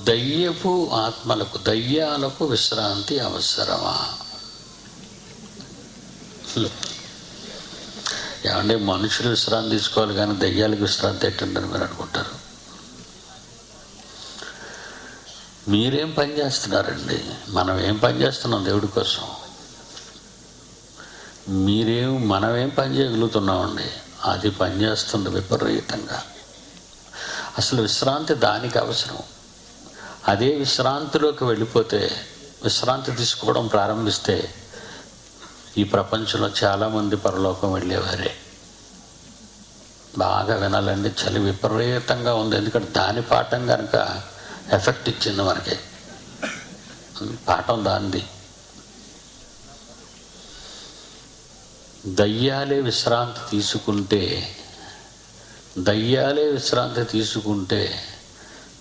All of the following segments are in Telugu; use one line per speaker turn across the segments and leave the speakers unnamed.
దయ్యపు ఆత్మలకు, దయ్యాలకు విశ్రాంతి అవసరమా? ఏమంటే మనుషులు విశ్రాంతి తీసుకోవాలి కానీ దయ్యాలకు విశ్రాంతి ఎట్టండి మీరు అనుకుంటారు. మీరేం పని చేస్తున్నారండి? మనం ఏం పని చేస్తున్నాం దేవుడి కోసం? మనమేం పని చేయగలుగుతున్నామండి? అది పని చేస్తుంది విపరీతంగా. అసలు విశ్రాంతి దానికి అవసరం. అదే విశ్రాంతిలోకి వెళ్ళిపోతే, విశ్రాంతి తీసుకోవడం ప్రారంభిస్తే ఈ ప్రపంచంలో చాలామంది పరలోకం వెళ్ళేవారే. బాగా వినాలండి, చలి విపరీతంగా ఉంది. ఎందుకంటే దాని పాఠం కనుక ఎఫెక్ట్ ఇచ్చింది మనకి. పాఠం దానిది. దయ్యాలే విశ్రాంతి తీసుకుంటే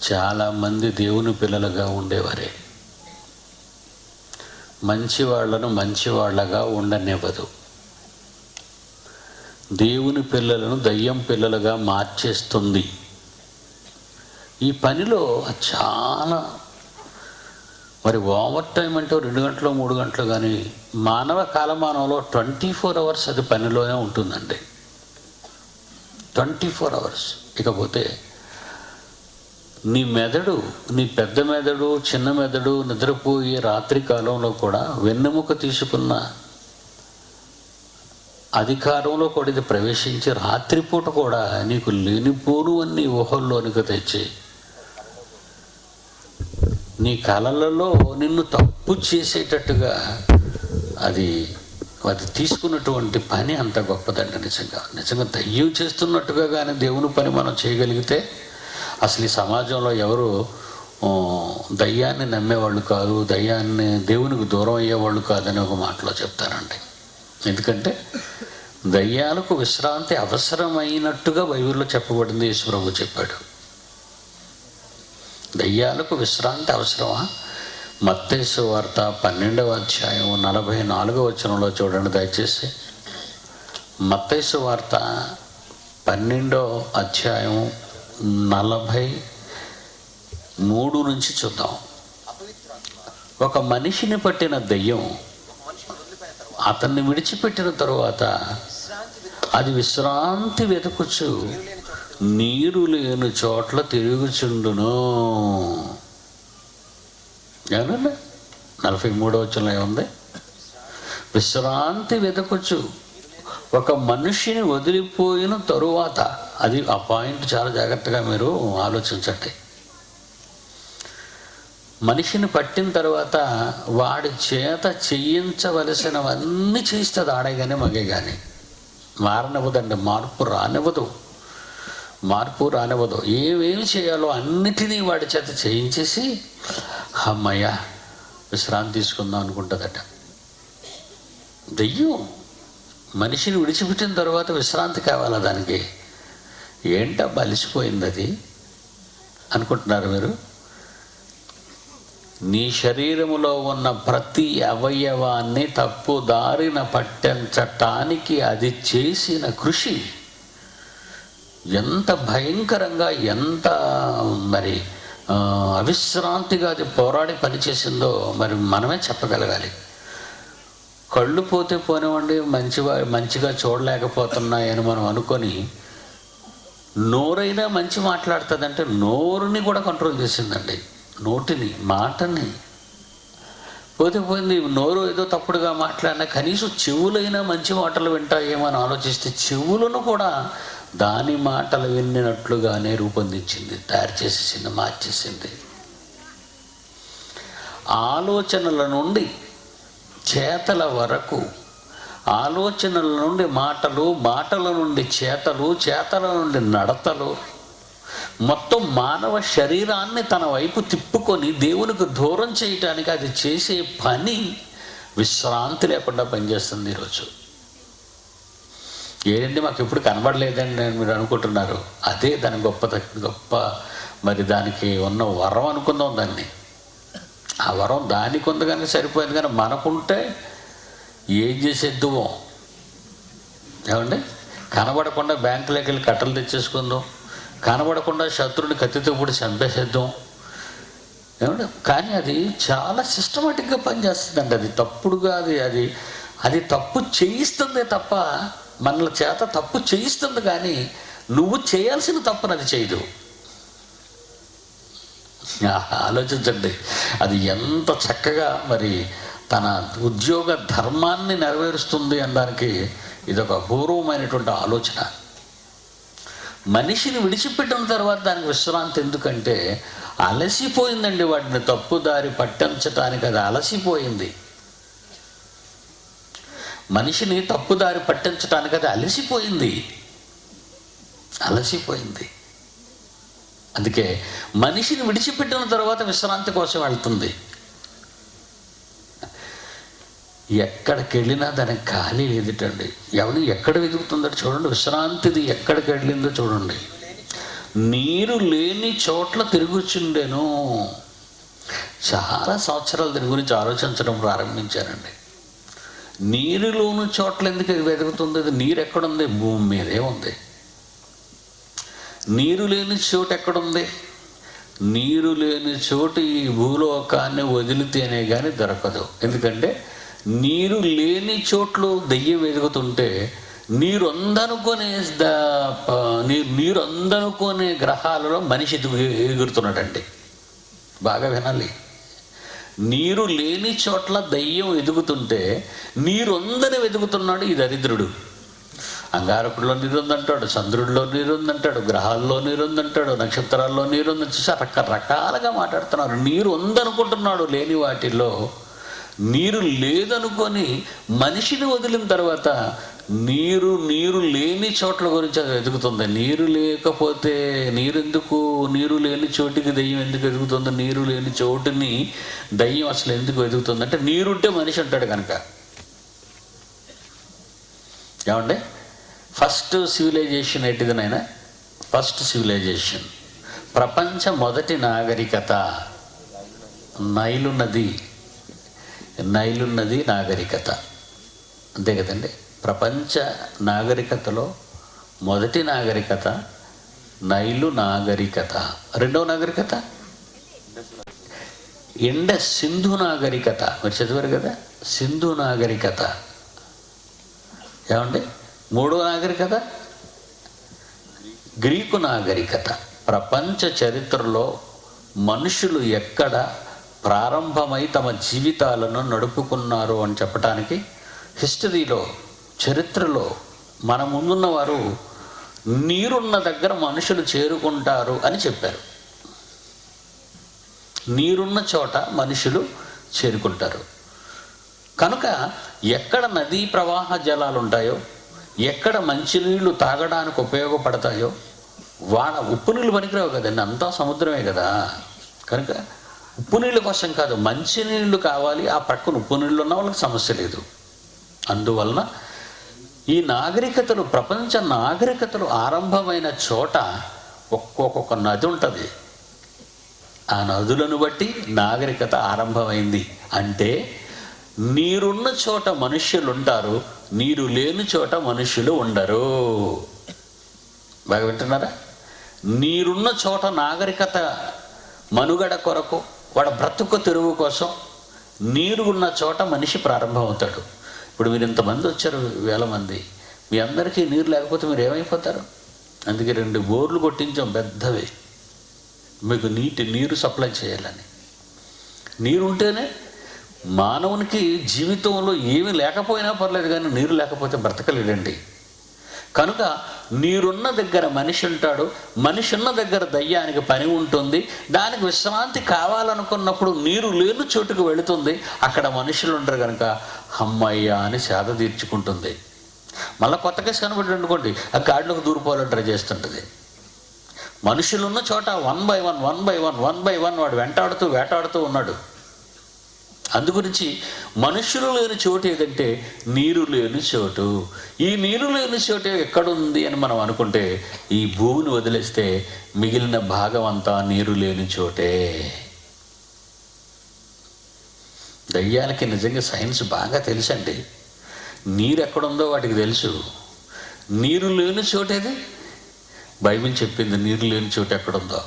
చాలామంది దేవుని పిల్లలుగా ఉండేవారే. మంచివాళ్లను మంచివాళ్లగా ఉండనివ్వదు. దేవుని పిల్లలను దయ్యం పిల్లలుగా మార్చేస్తుంది. ఈ పనిలో చాలా మరి ఓవర్ టైం అంటే 2 గంటలు 3 గంటలు, కానీ మానవ కాలమానంలో 24 hours అది పనిలోనే ఉంటుందండి. 24 hours. ఇకపోతే నీ మెదడు, నీ పెద్ద మెదడు, చిన్న మెదడు నిద్రపోయే రాత్రి కాలంలో కూడా వెన్నెముక తీసుకున్న అధికారంలో కూడా ఇది ప్రవేశించి రాత్రిపూట కూడా నీకు లేనిపోను అన్ని ఊహల్లోనికి తెచ్చి నీ కలలలో నిన్ను తప్పు చేసేటట్టుగా అది తీసుకున్నటువంటి పని అంత గొప్పదండి. నిజంగా దయ్యం చేస్తున్నట్టుగా కానీ దేవుని పని మనం చేయగలిగితే అసలు ఈ సమాజంలో ఎవరు దయ్యాన్ని నమ్మేవాళ్ళు కాదు, దయ్యాన్ని దేవునికి దూరం అయ్యేవాళ్ళు కాదని ఒక మాటలో చెప్తారండి. ఎందుకంటే దయ్యాలకు విశ్రాంతి అవసరమైనట్టుగా బైబిల్లో చెప్పబడింది. యేసు ప్రభువు చెప్పాడు, దయ్యాలకు విశ్రాంతి అవసరమా? మత్తయి సువార్త 12వ అధ్యాయం 44వ వచనంలో చూడండి దయచేసి. మత్తయి సువార్త 12వ అధ్యాయం 43 నుంచి చూద్దాం. ఒక మనిషిని పట్టిన దయ్యం అతన్ని విడిచిపెట్టిన తరువాత అది విశ్రాంతి వెతుకుచు నీరు లేని చోట్ల తిరుగుచుండును. ఏమన్నా 43వ వచనంలో ఏముంది? విశ్రాంతి వెతుకుచు. ఒక మనిషిని వదిలిపోయిన తరువాత, అది ఆ పాయింట్ చాలా జాగ్రత్తగా మీరు ఆలోచించండి. మనిషిని పట్టిన తర్వాత వాడి చేత చేయించవలసినవన్నీ చేస్తుంది. ఆడే కానీ మగే కానీ మారనివ్వదండి, మార్పు రానివ్వదు. ఏమేమి చేయాలో అన్నిటినీ వాడి చేత చేయించేసి అమ్మయ్య విశ్రాంతి తీసుకుందాం అనుకుంటుందట. దెయ్యం మనిషిని విడిచిపెట్టిన తర్వాత విశ్రాంతి కావాలా దానికి? ఏంటో బలిసిపోయింది అది అనుకుంటున్నారు మీరు? నీ శరీరములో ఉన్న ప్రతి అవయవాన్ని తప్పు దారిన పట్టించటానికి అది చేసిన కృషి ఎంత భయంకరంగా, ఎంత మరి అవిశ్రాంతిగా అది పోరాడి పనిచేసిందో మరి మనమే చెప్పగలగాలి. కళ్ళు పోతే పోనివ్వండి, మంచిగా చూడలేకపోతున్నాయని మనం అనుకొని నోరైనా మంచి మాట్లాడుతుందంటే నోరుని కూడా కంట్రోల్ చేసిందండి. నోటిని, మాటని. పోయింది. నోరు ఏదో తప్పుడుగా మాట్లాడినా కనీసం చెవులైనా మంచి మాటలు వింటాయేమో అని ఆలోచిస్తే చెవులను కూడా దాని మాటలు విన్నట్లుగానే రూపొందించింది, తయారు చేసేసింది, మార్చేసింది. ఆలోచనల నుండి చేతల వరకు, ఆలోచనల నుండి మాటలు, మాటల నుండి చేతలు, చేతల నుండి నడతలు, మొత్తం మానవ శరీరాన్ని తన వైపు తిప్పుకొని దేవునికి దూరం చేయటానికి అది చేసే పని విశ్రాంతి లేకుండా పనిచేస్తుంది ఈరోజు. ఏంటంటే మాకు ఎప్పుడు కనబడలేదండి అని మీరు అనుకుంటున్నారు. అదే దాని గొప్ప మరి దానికి ఉన్న వరం అనుకుందాం దాన్ని. ఆ వరం దానికి ఉంది కానీ సరిపోయింది. కానీ మనకుంటే ఏం చేసేద్దుమో ఏమండి? కనబడకుండా బ్యాంకులోకి వెళ్ళి కట్టలు తెచ్చేసుకుందాం, కనబడకుండా శత్రువుని కత్తితో పొడి చంపేసేద్దాం, ఏమంటే కానీ అది చాలా సిస్టమేటిక్గా పనిచేస్తుందండి. అది తప్పుడుగా అది తప్పు చేయిస్తుందే తప్ప మనల చేత తప్పు చేయిస్తుంది, కానీ నువ్వు చేయాల్సిన తప్పును అది చేయదు. ఆలోచించండి, అది ఎంత చక్కగా మరి తన ఉద్యోగ ధర్మాన్ని నెరవేరుస్తుంది అనడానికి ఇదొక అపూర్వమైనటువంటి ఆలోచన. మనిషిని విడిచిపెట్టిన తర్వాత దానికి విశ్రాంతి ఎందుకంటే అలసిపోయిందండి. వాటిని తప్పుదారి పట్టించటానికి అది అలసిపోయింది. మనిషిని తప్పుదారి పట్టించటానికి అది అలసిపోయింది. అందుకే మనిషిని విడిచిపెట్టిన తర్వాత విశ్రాంతి కోసం వెళ్తుంది. ఎక్కడికి వెళ్ళినా దానికి ఖాళీ లేదుటండి. ఎవరిని ఎక్కడ వెతుకుతుందో చూడండి, విశ్రాంతిది ఎక్కడికి వెళ్ళిందో చూడండి. నీరు లేని చోట్ల తిరుగుచుండెను. చాలా సంవత్సరాలు దీని గురించి ఆలోచించడం ప్రారంభించానండి. నీరు లేని చోట్ల ఎందుకు వెతుకుతుంది? అది నీరు ఎక్కడుంది? భూమి మీదే ఉంది. నీరు లేని చోటు ఎక్కడుంది? నీరు లేని చోటు ఈ భూలోకాన్ని వదిలితేనే కానీ దొరకదు. ఎందుకంటే నీరు లేని చోట్లు దెయ్యం వెతుకుతుంటే నీరు అందనుకునే గ్రహాలలో మనిషి ఎగురుతున్నాడండి. బాగా వినాలి. నీరు లేని చోట్ల దయ్యం ఎదుగుతుంటే నీరు అందని వెతుకుతున్నాడు ఈ దరిద్రుడు. అంగారకుడిలో నీరు ఉందంటాడు, చంద్రుడిలో నీరు ఉందంటాడు, గ్రహాల్లో నీరు ఉందంటాడు, నక్షత్రాల్లో నీరు ఉందని చూసి రకరకాలుగా మాట్లాడుతున్నారు. నీరు ఉందనుకుంటున్నాడు. లేని వాటిల్లో నీరు లేదనుకొని మనిషిని వదిలిన తర్వాత నీరు లేని చోట్ల గురించి అది వెతుకుతుంది. నీరు లేకపోతే నీరు లేని చోటికి దయ్యం ఎందుకు వెతుకుతుంది? నీరు లేని చోటుని దయ్యం అసలు ఎందుకు వెతుకుతుంది అంటే నీరుంటే మనిషి ఉంటాడు కనుక. ఏమంటే ఫస్ట్ సివిలైజేషన్ ఏంటిది నాయన? ఫస్ట్ సివిలైజేషన్, ప్రపంచ మొదటి నాగరికత నైలు నది నాగరికత. అంతే కదండి. ప్రపంచ నాగరికతలో మొదటి నాగరికత నైలు నాగరికత. రెండవ నాగరికత సింధు నాగరికత. మీరు చదివారు కదా, సింధు నాగరికత. ఏమండి మూడవ నాగరికత గ్రీకు నాగరికత. ప్రపంచ చరిత్రలో మనుషులు ఎక్కడ ప్రారంభమై తమ జీవితాలను నడుపుకున్నారు అని చెప్పడానికి హిస్టరీలో, చరిత్రలో మన ముందున్న వారు నీరున్న దగ్గర మనుషులు చేరుకుంటారు అని చెప్పారు. నీరున్న చోట మనుషులు చేరుకుంటారు కనుక ఎక్కడ నదీ ప్రవాహ జలాలు ఉంటాయో, ఎక్కడ మంచినీళ్ళు తాగడానికి ఉపయోగపడతాయో, ఉప్పు నీళ్ళు పనికిరావు కదండి, అంతా సముద్రమే కదా. కనుక ఉప్పు నీళ్ళ కోసం కాదు, మంచినీళ్ళు కావాలి. ఆ పక్కన ఉప్పు నీళ్ళు ఉన్న వాళ్ళకి సమస్య లేదు. అందువలన ఈ నాగరికతలు, ప్రపంచ నాగరికతలు ఆరంభమైన చోట ఒక్కొక్క నది ఉంటుంది. ఆ నదులను బట్టి నాగరికత ఆరంభమైంది. అంటే నీరున్న చోట మనుష్యులు ఉంటారు, నీరు లేని చోట మనుష్యులు ఉండరు. బాగా వింటున్నారా? నీరున్న చోట నాగరికత మనుగడ కొరకు, వాడ బ్రతుకు తెరువు కోసం నీరు ఉన్న చోట మనిషి ప్రారంభమవుతాడు. ఇప్పుడు మీరు ఇంతమంది వచ్చారు, 1000 మంది, మీ అందరికీ నీరు లేకపోతే మీరు ఏమైపోతారు? అందుకే 2 బోర్లు కొట్టించాం పెద్దవి, మీకు నీరు సప్లై చేయాలని. నీరు ఉంటేనే మానవునికి జీవితంలో ఏమీ లేకపోయినా పర్లేదు, కానీ నీరు లేకపోతే బ్రతకలేడండి. కనుక నీరున్న దగ్గర మనిషి ఉంటాడు, మనిషి ఉన్న దగ్గర దయ్యానికి పని ఉంటుంది. దానికి విశ్రాంతి కావాలనుకున్నప్పుడు నీరు లేని చోటుకు వెళుతుంది. అక్కడ మనుషులు ఉంటారు కనుక అమ్మయ్య అని సేద తీర్చుకుంటుంది. మళ్ళీ కొత్త కేసు కనబడి అనుకోండి, ఆ గాడిలోకి దూరిపోవాలని ట్రై చేస్తుంటుంది. మనుషులు ఉన్న చోట 1 by 1 వాడు వేటాడుతూ ఉన్నాడు. అందుగురించి మనుషులు లేని చోటు ఏదంటే నీరు లేని చోటు. ఈ నీరు లేని చోటు ఎక్కడుంది అని మనం అనుకుంటే, ఈ భూమిని వదిలేస్తే మిగిలిన భాగం అంతా నీరు లేని చోటే. దయ్యాలకి నిజంగా సైన్స్ బాగా తెలుసండి. నీరు ఎక్కడుందో వాటికి తెలుసు. నీరు లేని చోటేది బైబిల్ చెప్పింది. నీరు లేని చోటు ఎక్కడుందో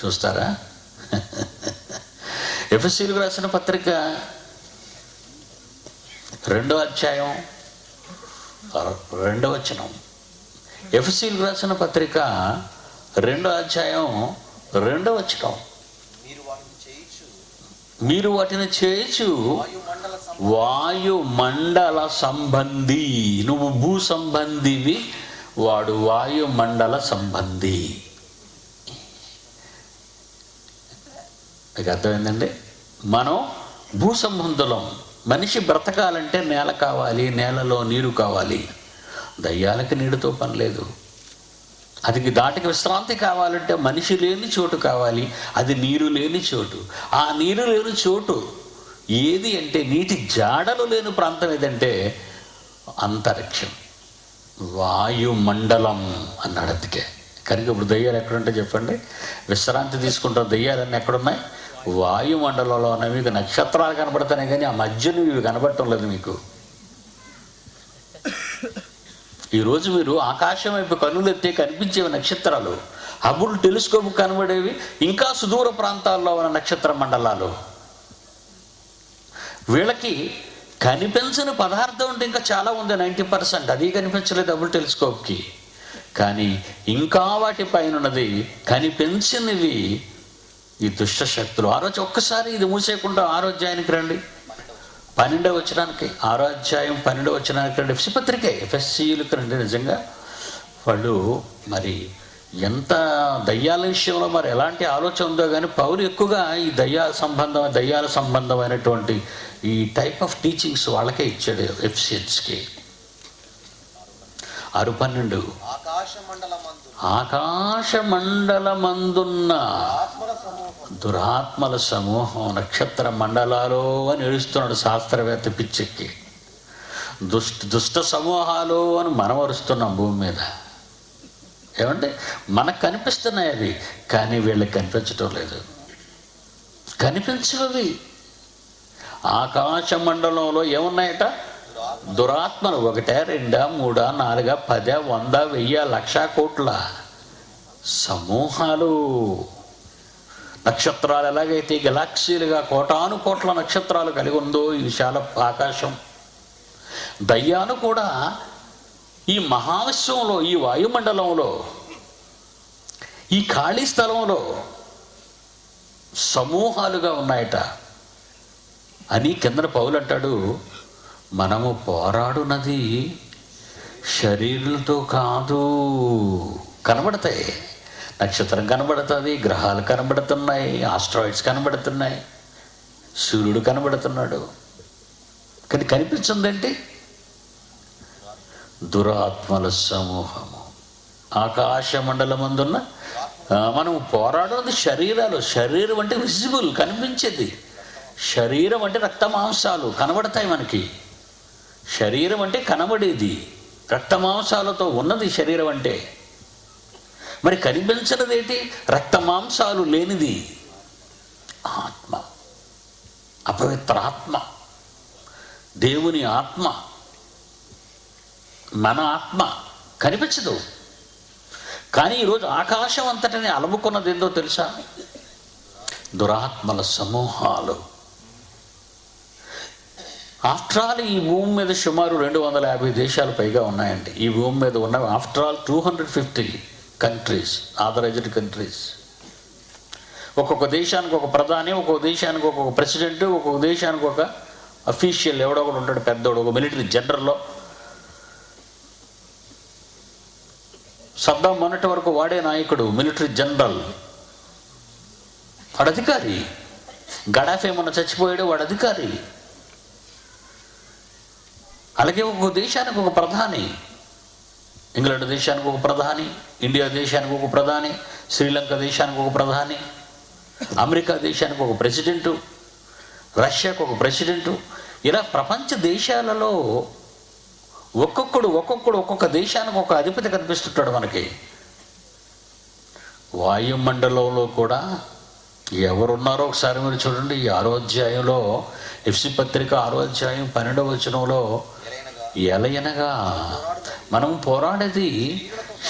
చూస్తారా? ఎఫెసీయులకు రాసిన పత్రిక 2వ అధ్యాయం 2వ వచనం. ఎఫెసీయులకు రాసిన పత్రిక 2వ అధ్యాయం 2వ వచనం. మీరు వాటిని చేయుచు వాయుమండల సంబంధి. నువ్వు భూ సంబంధివి, వాడు వాయుమండల సంబంధి. మీకు అర్థమైందండి? మనం భూ సంబంధులం. మనిషి బ్రతకాలంటే నేల కావాలి, నేలలో నీరు కావాలి. దయ్యాలకి నీరుతో పని లేదు. అది దాటికి విశ్రాంతి కావాలంటే మనిషి లేని చోటు కావాలి, అది నీరు లేని చోటు. ఆ నీరు లేని చోటు ఏది అంటే, నీటి జాడలు లేని ప్రాంతం ఏదంటే అంతరిక్షం, వాయుమండలం అన్నాడు. అందుకే కనుక ఇప్పుడు దయ్యాలు ఎక్కడుంటే చెప్పండి, విశ్రాంతి తీసుకుంటాం. దయ్యాలన్నీ ఎక్కడున్నాయి? వాయుమండలంలో ఉన్నాయి. మీకు నక్షత్రాలు కనబడతాయి కానీ ఆ మధ్యలో ఇవి కనబడటం లేదు మీకు. ఈరోజు మీరు ఆకాశం వైపు కన్నులు ఎత్తే కనిపించేవి నక్షత్రాలు, హబుల్ టెలిస్కోప్ కనబడేవి ఇంకా సుదూర ప్రాంతాల్లో ఉన్న నక్షత్ర మండలాలు. వీళ్ళకి కనిపించని పదార్థం అంటే ఇంకా చాలా ఉంది, 90%. అది కనిపించలేదు హబుల్ టెలిస్కోప్కి. కానీ ఇంకా వాటి పైన ఉన్నది కనిపించినవి ఈ దుష్ట శక్తులు. ఆ రోజు ఒక్కసారి ఇది మూసేయకుండా 6వ అధ్యాయానికి రండి, 12వ వచనానికి. 6వ అధ్యాయం 12వ వచనానికి రండి. ఎఫెసీ పత్రికే, ఎఫెసీయులకు రండి. నిజంగా వాళ్ళు మరి ఎంత దయ్యాల విషయంలో మరి ఎలాంటి ఆలోచన ఉందో కానీ పౌలు ఎక్కువగా ఈ దయ్యాల సంబంధమైనటువంటి ఈ టైప్ ఆఫ్ టీచింగ్స్ వాళ్ళకే ఇచ్చాడు ఎఫెసియన్స్కి. 6:12 ఆకాశమండలమందున్న దురాత్మల సమూహం, నక్షత్ర మండలాలు అని ఏడుస్తున్నాడు శాస్త్రవేత్త పిచ్చెక్కి. దుష్ట సమూహాలు అని మనం అరుస్తున్నాం భూమి మీద. ఏమంటే మనకు కనిపిస్తున్నాయి అవి, కానీ వీళ్ళకి కనిపించటం లేదు. కనిపించవి. ఆకాశ మండలంలో ఏమున్నాయట? దురాత్మలు. 1, 2, 3, 4, 10, 100, 1000, 1,00,000 కోట్ల సమూహాలు. నక్షత్రాలు ఎలాగైతే గెలాక్సీలుగా కోటాను కోట్ల నక్షత్రాలు కలిగి ఉందో ఈ విశాల ఆకాశం, దయ్యాలు కూడా ఈ మహావిశ్వంలో, ఈ వాయుమండలంలో, ఈ ఖాళీ స్థలంలో సమూహాలుగా ఉన్నాయట అని కిందన పౌలు అంటాడు. మనము పోరాడునది శరీరులతో కాదు. కనబడతాయి, నక్షత్రం కనబడుతుంది, గ్రహాలు కనబడుతున్నాయి, ఆస్ట్రాయిడ్స్ కనబడుతున్నాయి, సూర్యుడు కనబడుతున్నాడు. కానీ కనిపించిందేంటి? దురాత్మల సమూహము. ఆకాశ మండలమందున్న మనం పోరాడున్నది శరీరాలు. శరీరం అంటే విజిబుల్, కనిపించేది. శరీరం అంటే రక్త మాంసాలు కనబడతాయి మనకి. శరీరం అంటే కనబడేది, రక్త మాంసాలతో ఉన్నది శరీరం అంటే. మరి కనిపించినది ఏంటి? రక్త మాంసాలు లేనిది ఆత్మ, అపవిత్ర ఆత్మ, దేవుని ఆత్మ, మన ఆత్మ కనిపించదు. కానీ ఈరోజు ఆకాశం అంతటిని అలముకున్నది ఏందో తెలుసా? దురాత్మల సమూహాలు. ఆఫ్టర్ ఆల్ ఈ భూమి మీద సుమారు 250 దేశాలు పైగా ఉన్నాయండి. ఈ భూమి మీద ఉన్న after all 250 countries, authorised countries. ఒక్కొక్క దేశానికి ఒక ప్రధాని, ఒక్కొక్క దేశానికి ఒక్కొక్క ప్రెసిడెంట్, ఒక్కొక్క దేశానికి ఒక అఫీషియల్ ఎవడో ఒకడు ఉంటాడు, పెద్దోడు, ఒక మిలిటరీ జనరల్లో. సద్దాం మొన్నటి వరకు వాడే నాయకుడు, మిలిటరీ జనరల్, వాడు అధికారి. గడాఫీ మొన్న చచ్చిపోయాడు, వాడు అధికారి. అలాగే ఒక్కొక్క దేశానికి ఒక ప్రధాని. ఇంగ్లాండ్ దేశానికి ఒక ప్రధాని, ఇండియా దేశానికి ఒక ప్రధాని, శ్రీలంక దేశానికి ఒక ప్రధాని, అమెరికా దేశానికి ఒక ప్రెసిడెంటు, రష్యాకు ఒక ప్రెసిడెంటు. ఇలా ప్రపంచ దేశాలలో ఒక్కొక్కడు ఒక్కొక్క దేశానికి ఒక అధిపతి కనిపిస్తుంటాడు మనకి. వాయుమండలంలో కూడా ఎవరున్నారో ఒకసారి మీరు చూడండి. ఈ 6వ అధ్యాయంలో, ఎఫెసీ పత్రిక 6వ అధ్యాయం 12వ వచనంలో, ఎలయనగా మనం పోరాడేది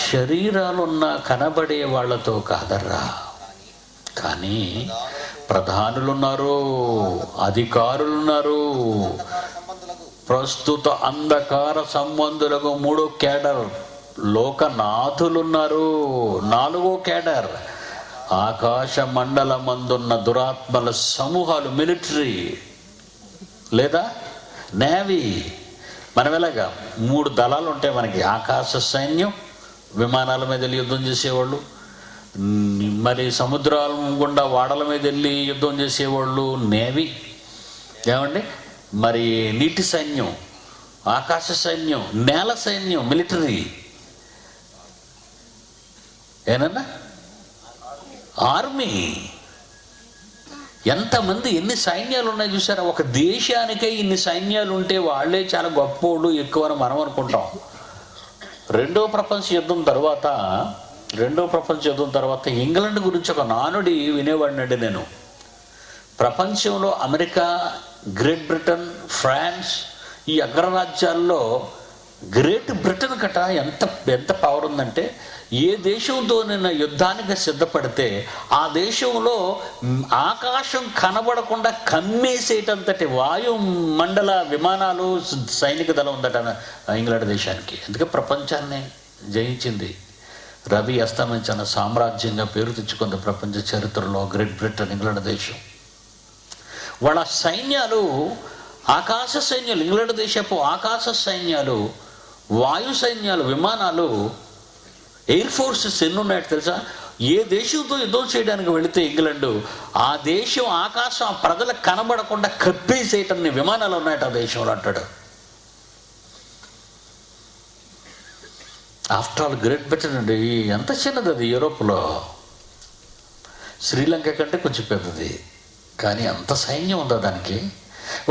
శరీరాలున్న కనబడే వాళ్లతో కాదర్రా, కానీ ప్రధానులున్నారు, అధికారులున్నారు, ప్రస్తుత అంధకార సంబంధులకు 3వ కేడర్ లోకనాథులున్నారు. 4వ కేడర్ ఆకాశ మండలమందున్న దురాత్మల సమూహాలు, మిలిటరీ లేదా నేవీ. మనం ఎలాగా 3 దళాలు ఉంటాయి మనకి. ఆకాశ సైన్యం, విమానాల మీద వెళ్ళి యుద్ధం చేసేవాళ్ళు, మరి సముద్రాల గుండా వాడల మీద వెళ్ళి యుద్ధం చేసేవాళ్ళు నేవీ. ఏమండి, మరి నీటి సైన్యం, ఆకాశ సైన్యం, నేల సైన్యం మిలిటరీ. ఏనన్నా ఆర్మీ. ఎంతమంది, ఎన్ని సైన్యాలు ఉన్నాయి చూసారా? ఒక దేశానికే ఇన్ని సైన్యాలు ఉంటే వాళ్ళే చాలా గొప్పోళ్ళు, ఎక్కువ అని మనం అనుకుంటాం. రెండవ ప్రపంచ యుద్ధం తర్వాత ఇంగ్లాండ్ గురించి ఒక నానుడి వినేవాడినండి నేను. ప్రపంచంలో అమెరికా, గ్రేట్ బ్రిటన్, ఫ్రాన్స్ ఈ అగ్రరాజ్యాల్లో గ్రేట్ బ్రిటన్ కట ఎంత పవర్ ఉందంటే, ఏ దేశంతో నిన్న యుద్ధానికి సిద్ధపడితే ఆ దేశంలో ఆకాశం కనబడకుండా కమ్మేసేటంతటి వాయుమండల విమానాలు, సైనిక దళం ఉందట ఇంగ్లాండ్ దేశానికి. అందుకే ప్రపంచాన్ని జయించింది. రవి అస్తమించిన సామ్రాజ్యంగా పేరు తెచ్చుకుంది ప్రపంచ చరిత్రలో గ్రేట్ బ్రిటన్, ఇంగ్లాండ్ దేశం. వాళ్ళ సైన్యాలు, ఆకాశ సైన్యాలు, ఇంగ్లాండ్ దేశపు ఆకాశ సైన్యాలు, వాయు సైన్యాలు, విమానాలు, ఎయిర్ ఫోర్సెస్ ఎన్ని ఉన్నాయో తెలుసా? ఏ దేశంతో యుద్ధం చేయడానికి వెళితే ఇంగ్లాండ్, ఆ దేశం ఆకాశం ఆ ప్రజలకు కనబడకుండా కప్పేసేటన్ని విమానాలు ఉన్నాయట ఆ దేశంలో అంటాడు. ఆఫ్టర్ ఆల్ గ్రేట్ బ్రిటన్ అండి ఎంత చిన్నది అది. యూరోప్లో శ్రీలంక కంటే కొంచెం పెద్దది, కానీ అంత సైన్యం ఉందా దానికి?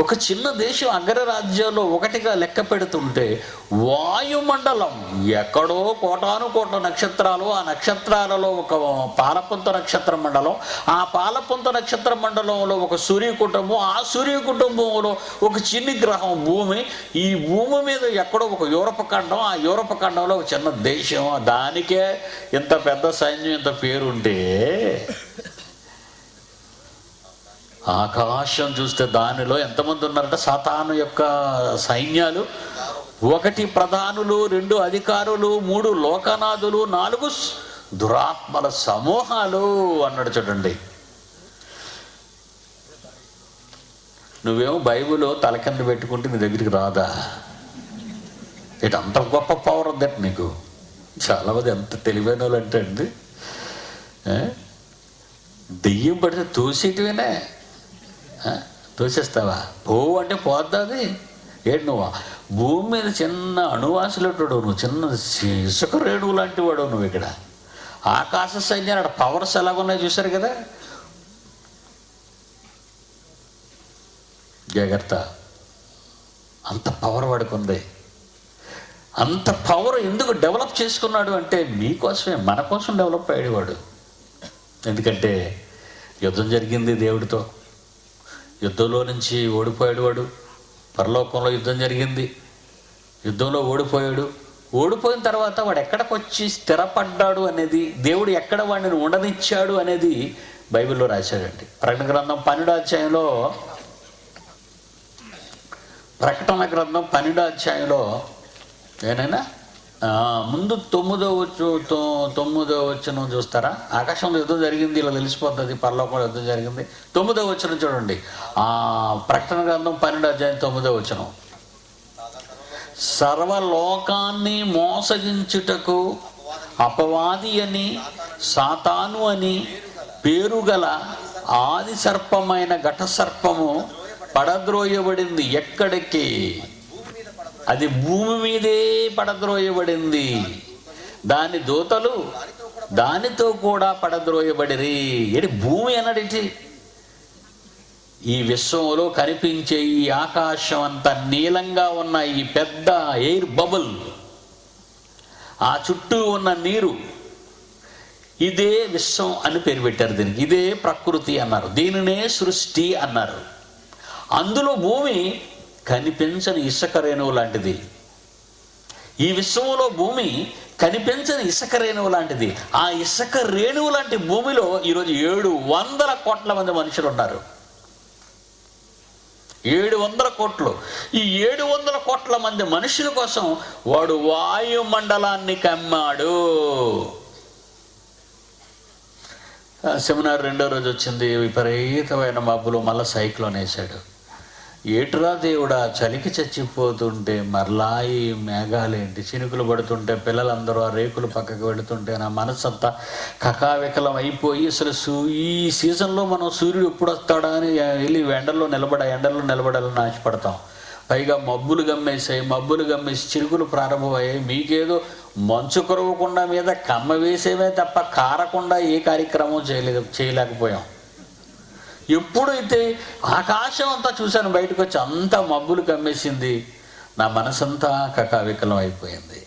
ఒక చిన్న దేశం అగ్రరాజ్యాల్లో ఒకటిగా లెక్క పెడుతుంటే వాయుమండలం ఎక్కడో కోటాను కోట్ల నక్షత్రాలు, ఆ నక్షత్రాలలో ఒక పాలపుంత నక్షత్ర మండలం, ఆ పాలపుంత నక్షత్ర మండలంలో ఒక సూర్యకుటుంబం, ఆ సూర్యకుటుంబంలో ఒక చిన్ని గ్రహం భూమి, ఈ భూమి మీద ఎక్కడో ఒక యూరప్ ఖండం, ఆ యూరప్ ఖండంలో ఒక చిన్న దేశం. దానికే ఇంత పెద్ద సైన్యం, ఇంత పేరుంటే ఆకాశం చూస్తే దానిలో ఎంతమంది ఉన్నారంట? సాతాను యొక్క సైన్యాలు. 1 ప్రధానులు, 2 అధికారులు, 3 లోకనాథులు, 4 దురాత్మల సమూహాలు అన్నాడు. చూడండి, నువ్వేమో బైబిల్ తల కింద పెట్టుకుంటే నీ దగ్గరికి రాదా? ఇటు అంత గొప్ప పవర్ ఉందట నీకు. చాలామంది ఎంత తెలివైన వాళ్ళు అంటే అండి, దెయ్యం పడితే తోసేటివేనే, తోసేస్తావా? పోవు అంటే పోద్దా అది? ఏంటి నువ్వు భూమి మీద చిన్న అణువాసులెట్టాడు, నువ్వు చిన్న ఇసుక రేణువు లాంటి వాడు నువ్వు. ఇక్కడ ఆకాశ సైన్యాలు అక్కడ పవర్స్ ఎలాగున్నాయి చూశారు కదా. జాగ్రత్త, అంత పవర్ వాడుకుంది. అంత పవర్ ఎందుకు డెవలప్ చేసుకున్నాడు అంటే మీకోసమే, మన కోసం డెవలప్ అయ్యాడు వాడు. ఎందుకంటే యుద్ధం జరిగింది దేవుడితో, యుద్ధంలో నుంచి ఓడిపోయాడు వాడు. పరలోకంలో యుద్ధం జరిగింది, యుద్ధంలో ఓడిపోయాడు. ఓడిపోయిన తర్వాత వాడు ఎక్కడికి వచ్చి స్థిరపడ్డాడు అనేది, దేవుడు ఎక్కడ వాడిని ఉండనిచ్చాడు అనేది బైబిల్లో రాశాడండి. ప్రకటన గ్రంథం 12వ అధ్యాయంలో, ప్రకటన గ్రంథం 12వ అధ్యాయంలో ఏనైనా ముందు 9వ వచనం చూస్తారా? ఆకాశంలో యుద్ధం జరిగింది, ఇలా తెలిసిపోతుంది. పరలోకంలో యుద్ధం జరిగింది. 9వ వచనం చూడండి. ప్రకటన గ్రంథం 12వ అధ్యాయం 9వ వచనం. సర్వలోకాన్ని మోసగించుటకు అపవాది అని, సాతాను అని పేరుగల ఆది సర్పమైన ఘట సర్పము పడద్రోయబడింది. ఎక్కడికి? అది భూమి మీదే పడద్రోయబడింది. దాని దూతలు దానితో కూడా పడద్రోయబడిరి. ఏంటి భూమి అన్నది? ఈ విశ్వంలో కనిపించే ఈ ఆకాశం అంతా నీలంగా ఉన్న ఈ పెద్ద ఎయిర్ బబుల్, ఆ చుట్టూ ఉన్న నీరు, ఇదే విశ్వం అని పేరు పెట్టారు దీనికి. ఇదే ప్రకృతి అన్నారు, దీనినే సృష్టి అన్నారు. అందులో భూమి కనిపించని ఇసుక రేణువు లాంటిది. ఈ విశ్వంలో భూమి కనిపించని ఇసుక రేణువు లాంటిది. ఆ ఇసుక రేణువు లాంటి భూమిలో ఈరోజు 700 కోట్ల మంది మనుషులు ఉన్నారు. 700 కోట్లు. ఈ 700 కోట్ల మంది మనుషుల కోసం వాడు వాయుమండలాన్ని కమ్మాడు. సెమినార్ 2వ రోజు వచ్చింది, విపరీతమైన మబ్బులు, మళ్ళీ సైక్లోన్ వేశాడు. ఏటురా దేవుడా, చలికి చచ్చిపోతుంటే మరలా ఈ మేఘాలేంటి, చినుకులు పడుతుంటే పిల్లలందరూ ఆ రేకులు పక్కకు పెడుతుంటే నా మనసంతా కకావికలం అయిపోయి, అసలు ఈ సీజన్లో మనం సూర్యుడు ఎప్పుడు వస్తాడా అని వెళ్ళి ఎండల్లో నిలబడాలని ఆశపడతాం. పైగా మబ్బులు గమ్మేసి చిరుకులు ప్రారంభమయ్యాయి. మీకేదో మంచు కురవకుండా మీద కమ్మ వేసేవే తప్ప కారకుండా ఏ కార్యక్రమం చేయలేకపోయాం. ఎప్పుడైతే ఆకాశం అంతా చూశాను, బయటకు వచ్చి అంతా మబ్బులు కమ్మేసింది, నా మనసంతా కకావికలం అయిపోయింది.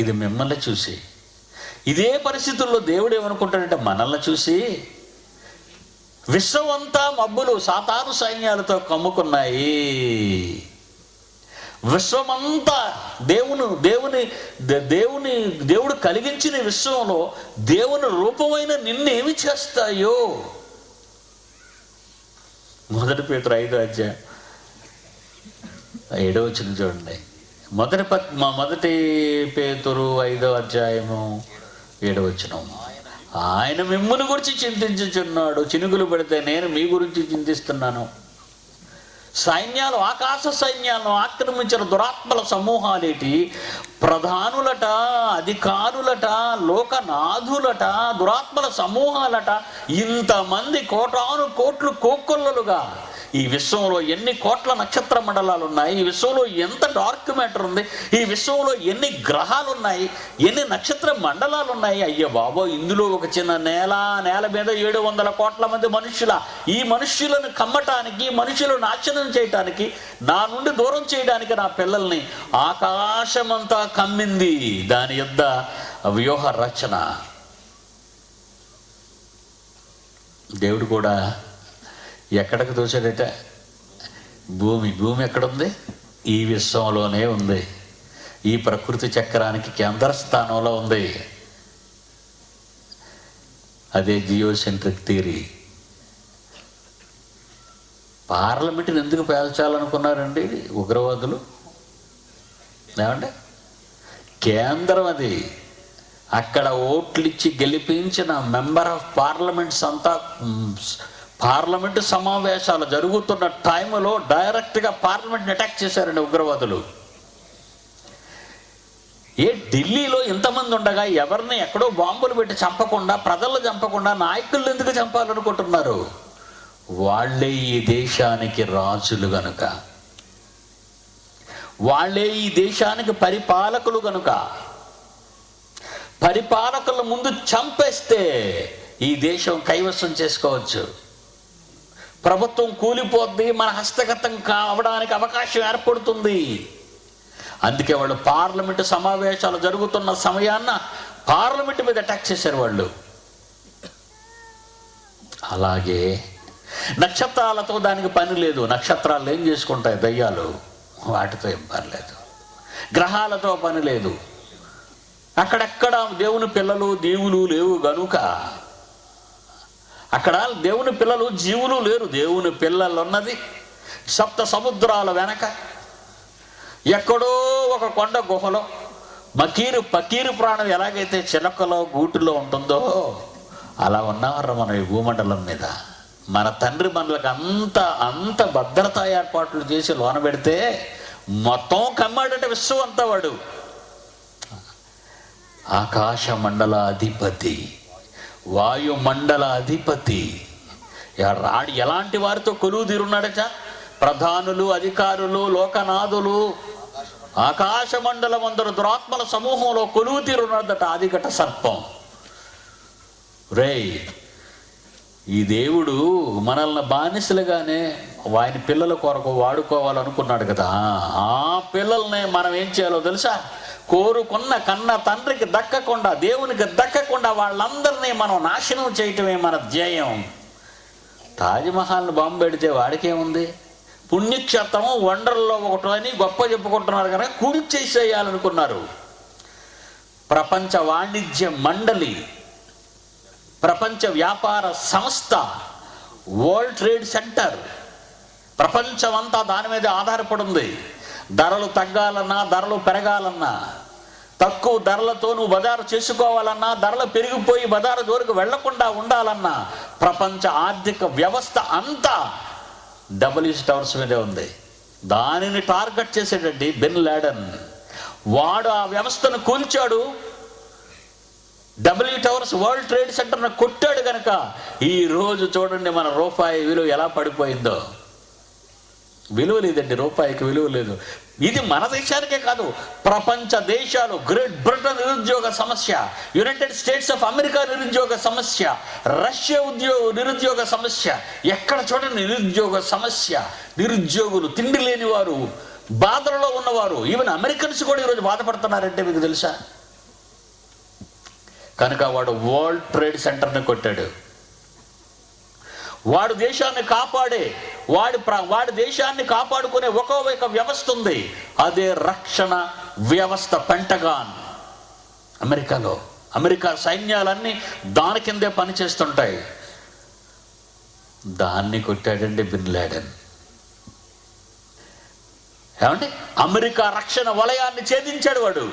ఇది మిమ్మల్ని చూసి, ఇదే పరిస్థితుల్లో దేవుడు ఏమనుకుంటాడంటే మనల్ని చూసి, విశ్వం అంతా మబ్బులు సాతాను సైన్యాలతో కమ్ముకున్నాయి, విశ్వమంతా దేవుడు కలిగించిన విశ్వంలో దేవుని రూపమైన నిన్నేమి చేస్తాయో. 1 పేతురు 5వ అధ్యాయం 7వ వచనం చూడండి. 1 పేతురు 5వ అధ్యాయము 7వ వచనం. ఆయన మిమ్ముని గురించి చింతించుచున్నాడు, చినుకులు పడితే నేను మీ గురించి చింతిస్తున్నాను. సైన్యాలు, ఆకాశ సైన్యాలను ఆక్రమించిన దురాత్మల సమూహాలేటి, ప్రధానులట, అధికారులట, లోకనాథులట, దురాత్మల సమూహాలట, ఇంతమంది కోటాను కోట్లు కోకొల్లలుగా ఈ విశ్వంలో ఎన్ని కోట్ల నక్షత్ర మండలాలు ఉన్నాయి, ఈ విశ్వంలో ఎంత డార్క్ మ్యాటర్ ఉంది, ఈ విశ్వంలో ఎన్ని గ్రహాలు ఉన్నాయి, ఎన్ని నక్షత్ర మండలాలు ఉన్నాయి. అయ్యో బాబో, ఇందులో ఒక చిన్న నేల మీద 700 కోట్ల మంది ఈ మనుష్యులను కమ్మటానికి, మనుషులను నాశనం చేయటానికి, నా నుండి దూరం చేయడానికి నా పిల్లల్ని ఆకాశమంతా కమ్మింది. దాని యొద్ద వ్యూహ రచన. దేవుడు కూడా ఎక్కడికి దోచాడట? భూమి ఎక్కడుంది? ఈ విశ్వంలోనే ఉంది. ఈ ప్రకృతి చక్రానికి కేంద్ర స్థానంలో ఉంది. అదే జియోసెంట్రిక్ థియరీ. పార్లమెంటుని ఎందుకు పేల్చాలనుకున్నారండి ఉగ్రవాదులు? ఏమంటే కేంద్రం అది. అక్కడ ఓట్లు ఇచ్చి గెలిపించిన మెంబర్ ఆఫ్ పార్లమెంట్స్ అంతా పార్లమెంటు సమావేశాలు జరుగుతున్న టైంలో డైరెక్ట్గా పార్లమెంట్ని అటాక్ చేశారండి ఉగ్రవాదులు. ఢిల్లీలో ఇంతమంది ఉండగా ఎవరిని ఎక్కడో బాంబులు పెట్టి చంపకుండా, ప్రజలను చంపకుండా నాయకులను ఎందుకు చంపాలనుకుంటున్నారు? వాళ్ళే ఈ దేశానికి రాజులు గనుక, వాళ్ళే ఈ దేశానికి పరిపాలకులు గనుక, పరిపాలకుల ముందు చంపేస్తే ఈ దేశం కైవసం చేసుకోవచ్చు. ప్రభుత్వం కూలిపోద్ది, మన హస్తగతం కావడానికి అవకాశం ఏర్పడుతుంది. అందుకే వాళ్ళు పార్లమెంటు సమావేశాలు జరుగుతున్న సమయాన్న పార్లమెంటు మీద అటాక్ చేశారు వాళ్ళు. అలాగే నక్షత్రాలతో దానికి పని లేదు. నక్షత్రాలు ఏం చేసుకుంటాయి? దయ్యాలు, వాటితో ఏం పని లేదు. గ్రహాలతో పని లేదు. అక్కడెక్కడ దేవుని పిల్లలు, దీవులు లేవు గనుక అక్కడ దేవుని పిల్లలు, జీవులు లేరు. దేవుని పిల్లలు ఉన్నది సప్త సముద్రాల వెనక ఎక్కడో ఒక కొండ గుహలో. పకీరు ప్రాణం ఎలాగైతే చిలకలో గూటులో ఉంటుందో అలా ఉన్నవారు మనం ఈ భూమండలం మీద. మన తండ్రి మనలకు అంత భద్రతా ఏర్పాట్లు చేసి లోన పెడితే మొత్తం కమ్మాడంటే విశ్వం అంతా వాడు. ఆకాశ మండల అధిపతి, వాయుమండల అధిపతి. ఎలాంటి వారితో కొలువు తీరున్నాడట? ప్రధానులు, అధికారులు, లోకనాథులు, ఆకాశ మండలం అందరూ దురాత్మల సమూహంలో కొలువు తీరున్నాడట. ఆదిఘట సర్పం. రేయ్, ఈ దేవుడు మనల్ని బానిసలుగానే ఆయన పిల్లల కొరకు వాడుకోవాలనుకున్నాడు కదా. ఆ పిల్లల్ని మనం ఏం చేయాలో తెలుసా? కోరుకున్న కన్న తండ్రికి దక్కకుండా, దేవునికి దక్కకుండా వాళ్ళందరినీ మనం నాశనం చేయటమే మన ధ్యేయం. తాజ్మహల్ని బాంబు పెడితే వాడికేముంది? పుణ్యక్షేత్రం వండర్లో ఒకటి అని గొప్ప చెప్పుకుంటున్నారు కనుక కూల్చేసేయాలనుకున్నారు. ప్రపంచ వాణిజ్య మండలి, ప్రపంచ వ్యాపార సంస్థ, వరల్డ్ ట్రేడ్ సెంటర్, ప్రపంచమంతా దాని మీద ఆధారపడి ఉంది. ధరలు తగ్గాలన్నా, ధరలు పెరగాలన్నా, తక్కువ ధరలతో నువ్వు బజారు చేసుకోవాలన్నా, ధరలు పెరిగిపోయి బజారు జోలికి వెళ్లకుండా ఉండాలన్నా, ప్రపంచ ఆర్థిక వ్యవస్థ అంతా డబ్ల్యూసీ టవర్స్ మీదే ఉంది. దానిని టార్గెట్ చేసేటండి బిన్ లాడెన్. వాడు ఆ వ్యవస్థను కూల్చాడు. డబ్ల్యూ టవర్స్, వరల్డ్ ట్రేడ్ సెంటర్ను కొట్టాడు కనుక ఈ రోజు చూడండి మన రూపాయి విలువ ఎలా పడిపోయిందో. విలువ లేదండి, రూపాయికి విలువ లేదు. ఇది మన దేశానికే కాదు, ప్రపంచ దేశాలు, గ్రేట్ బ్రిటన్ నిరుద్యోగ సమస్య, యునైటెడ్ స్టేట్స్ ఆఫ్ అమెరికా నిరుద్యోగ సమస్య, రష్యా నిరుద్యోగ సమస్య, ఎక్కడ చూడండి నిరుద్యోగ సమస్య. నిరుద్యోగులు, తిండి లేని వారు, బాధలలో ఉన్నవారు, ఈవెన్ అమెరికన్స్ కూడా ఈరోజు బాధపడుతున్నారంటే మీకు తెలుసా? కనుక వాడు వరల్డ్ ట్రేడ్ సెంటర్ని కొట్టాడు. వాడు దేశాన్ని కాపాడే, వాడి దేశాన్ని కాపాడుకునే ఒక వ్యవస్థ ఉంది, అదే రక్షణ వ్యవస్థ, పెంటగాన్. అమెరికాలో అమెరికా సైన్యాలన్నీ దాని కిందే పనిచేస్తుంటాయి. దాన్ని కొట్టాడండి బిన్ లాడెన్. ఏమండి, అమెరికా రక్షణ వలయాన్ని ఛేదించాడు వాడు.